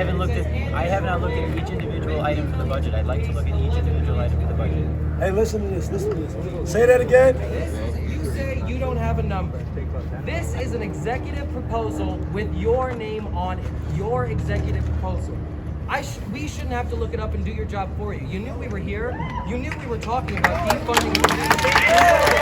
[SPEAKER 3] have not looked at each individual item for the budget. I'd like to look at each individual item for the budget.
[SPEAKER 1] Hey, listen to this. Say that again.
[SPEAKER 14] You say you don't have a number. This is an executive proposal with your name on it. Your executive proposal. We shouldn't have to look it up and do your job for you. You knew we were here. You knew we were talking about defunding the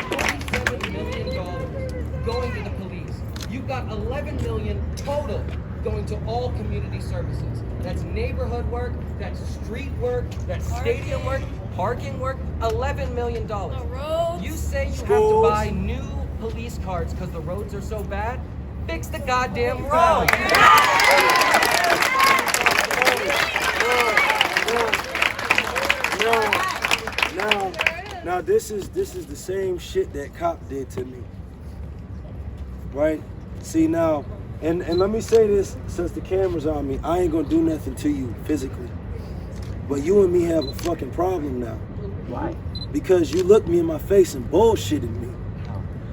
[SPEAKER 14] $47 million going to the police. You've got $11 million total going to all community services. That's neighborhood work, that's street work, that's stadium work, parking work, $11 million.
[SPEAKER 13] The roads.
[SPEAKER 14] You say you have to
[SPEAKER 1] Schools.
[SPEAKER 14] buy new police cars because the roads are so bad? Fix the goddamn road.
[SPEAKER 1] Now this is the same shit that cop did to me. Right? See now, and let me say this since the camera's on me, I ain't gonna do nothing to you physically. But you and me have a fucking problem now.
[SPEAKER 3] Why?
[SPEAKER 1] Because you looked me in my face and bullshitted me.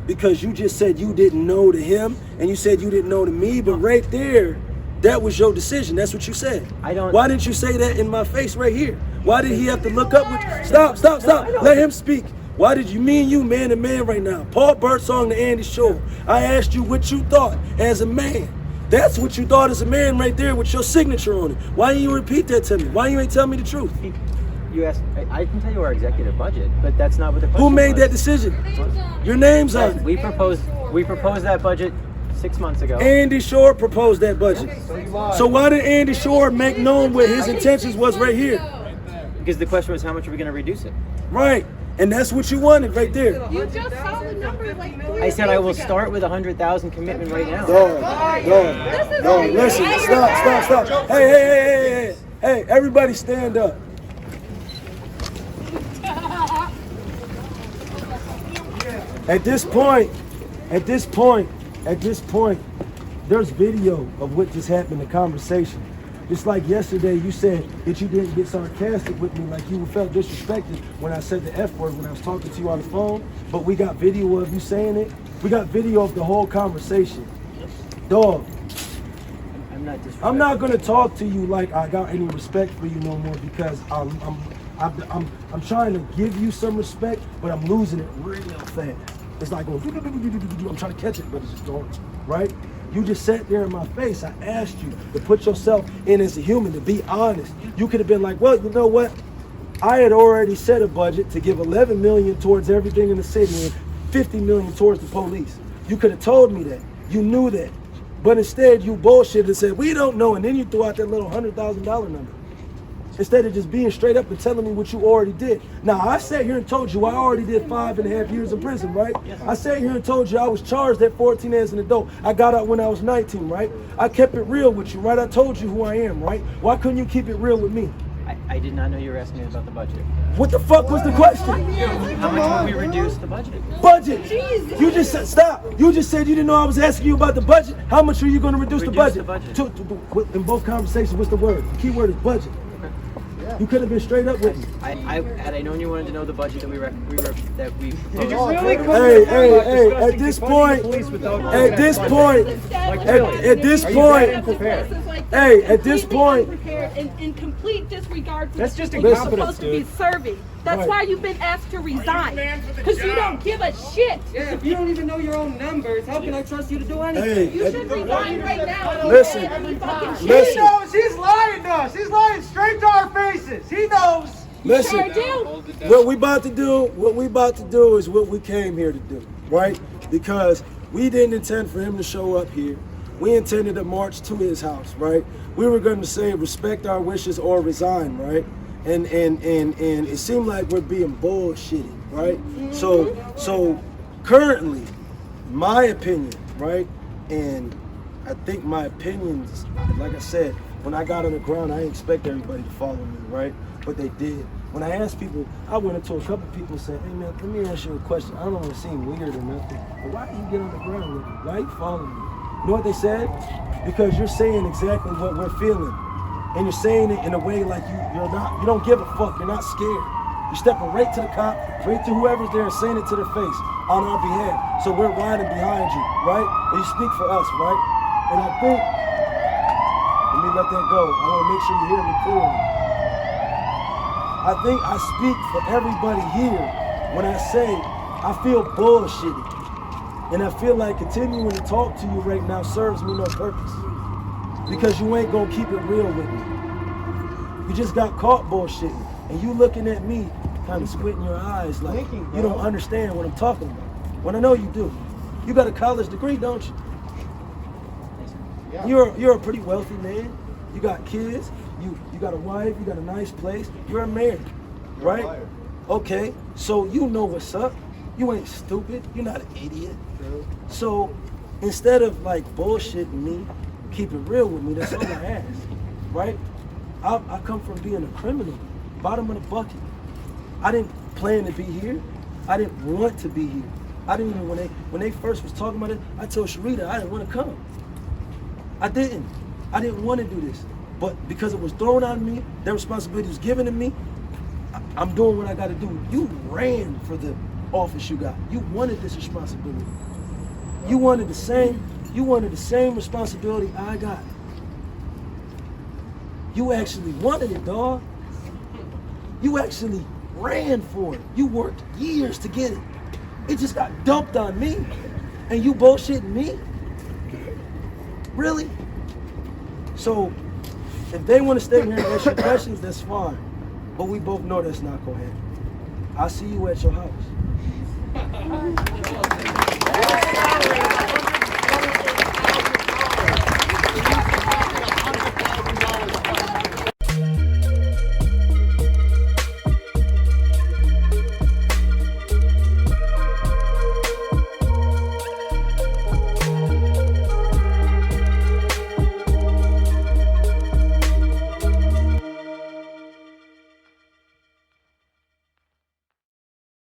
[SPEAKER 1] Because you just said you didn't know to him and you said you didn't know to me, but right there, that was your decision. That's what you said.
[SPEAKER 3] I don't.
[SPEAKER 1] Why didn't you say that in my face right here? Why did he have to look up with Stop. Let him speak. Why did you, me and you, man to man right now? Paul Birdsong to Andy Schor. I asked you what you thought as a man. That's what you thought as a man right there with your signature on it. Why didn't you repeat that to me? Why you ain't tell me the truth?
[SPEAKER 3] You asked. I can tell you our executive budget, but that's not what the question
[SPEAKER 1] Who made
[SPEAKER 3] was.
[SPEAKER 1] that decision? Your name's on it.
[SPEAKER 3] We proposed that budget 6 months ago.
[SPEAKER 1] Andy Schor proposed that budget. So why did Andy Schor make known what his intentions was right here?
[SPEAKER 3] Because the question was, how much are we going to reduce it?
[SPEAKER 1] Right. And that's what you wanted right there.
[SPEAKER 11] You just saw the number like 3
[SPEAKER 3] I said I will
[SPEAKER 11] minutes ago.
[SPEAKER 3] start with 100,000 commitment right now.
[SPEAKER 1] Dog, listen, stop. Hey, everybody stand up. At this point, there's video of what just happened, the conversation. Just like yesterday, you said that you didn't get sarcastic with me, like you felt disrespected when I said the F word when I was talking to you on the phone, but we got video of you saying it. We got video of the whole conversation. Dog,
[SPEAKER 3] I'm not disrespectful.
[SPEAKER 1] I'm not gonna talk to you like I got any respect for you no more because I'm trying to give you some respect, but I'm losing it real fast. It's like going, I'm trying to catch it, but it's just going, right? You just sat there in my face. I asked you to put yourself in as a human, to be honest. You could have been like, well, you know what? I had already set a budget to give 11 million towards everything in the city and 50 million towards the police. You could have told me that. You knew that. But instead, you bullshitted and said, we don't know. And then you threw out that little $100,000 number. Instead of just being straight up and telling me what you already did. Now, I sat here and told you I already did 5.5 years in prison, right?
[SPEAKER 3] Yes.
[SPEAKER 1] I sat here and told you I was charged at 14 as an adult. I got out when I was 19, right? I kept it real with you, right? I told you who I am, right? Why couldn't you keep it real with me?
[SPEAKER 3] I did not know you were asking me about the budget.
[SPEAKER 1] What the fuck was the question?
[SPEAKER 3] How much will we reduce the budget?
[SPEAKER 1] Budget. You just said, stop. You just said you didn't know I was asking you about the budget. How much are you going to reduce the budget? In both conversations, what's the word? The key word is budget. You could have been straight up with me.
[SPEAKER 3] Had I known you wanted to know the budget that we proposed.
[SPEAKER 1] Did you really? Hey, at this point,
[SPEAKER 11] in complete disregard to
[SPEAKER 5] That's just
[SPEAKER 11] the people you're
[SPEAKER 5] incompetence,
[SPEAKER 11] supposed to be
[SPEAKER 5] dude.
[SPEAKER 11] serving. That's
[SPEAKER 1] Right.
[SPEAKER 11] why you've been asked to resign. Because you don't give a shit.
[SPEAKER 14] Yeah, if you don't even know your own numbers, how can I trust you to do anything?
[SPEAKER 11] You should resign right now.
[SPEAKER 1] Listen.
[SPEAKER 11] Every fucking shit.
[SPEAKER 1] Listen.
[SPEAKER 9] He knows he's lying to us. He's lying straight to our faces. He knows
[SPEAKER 1] Listen,
[SPEAKER 11] Sure do.
[SPEAKER 1] what we about to do is what we came here to do, right? Because we didn't intend for him to show up here. We intended to march to his house, right? We were going to say respect our wishes or resign, right? And it seemed like we're being bullshitty, right? So currently, my opinion, right? And I think my opinions, like I said, when I got on the ground, I didn't expect everybody to follow me, right? But they did. When I asked people, I went into a couple people and said, hey man, let me ask you a question. I don't want to seem weird or nothing, but why do you get on the ground with me? Why you following me? You know what they said? Because you're saying exactly what we're feeling. And you're saying it in a way like you don't give a fuck, you're not scared. You're stepping right to the cop, right to whoever's there and saying it to their face on our behalf. So we're riding behind you, right? And you speak for us, right? And I think, let me let that go. I want to make sure you hear me clearly. I think I speak for everybody here when I say I feel bullshitty. And I feel like continuing to talk to you right now serves me no purpose. Because you ain't gonna keep it real with me. You just got caught bullshitting. And you looking at me, kind of squinting your eyes like you don't understand what I'm talking about. When I know you do. You got a college degree, don't you? Yeah. You're a pretty wealthy man. You got kids. You got a wife. You got a nice place. You're a mayor, right? Okay, so you know what's up. You ain't stupid. You're not an idiot. So instead of like bullshitting me, keep it real with me. That's all I ask, right? I come from being a criminal, bottom of the bucket. I didn't plan to be here. I didn't want to be here. I didn't even when they first was talking about it. I told Sharita I didn't want to come. I didn't want to do this, but because it was thrown on me, that responsibility was given to me. I'm doing what I got to do. You ran for the office you got. You wanted this responsibility. You wanted the same responsibility I got. You actually wanted it, dog. You actually ran for it. You worked years to get it. It just got dumped on me. And you bullshitting me? Really? So, if they want to stay here and ask you questions, that's fine. But we both know that's not going to happen. I'll see you at your house.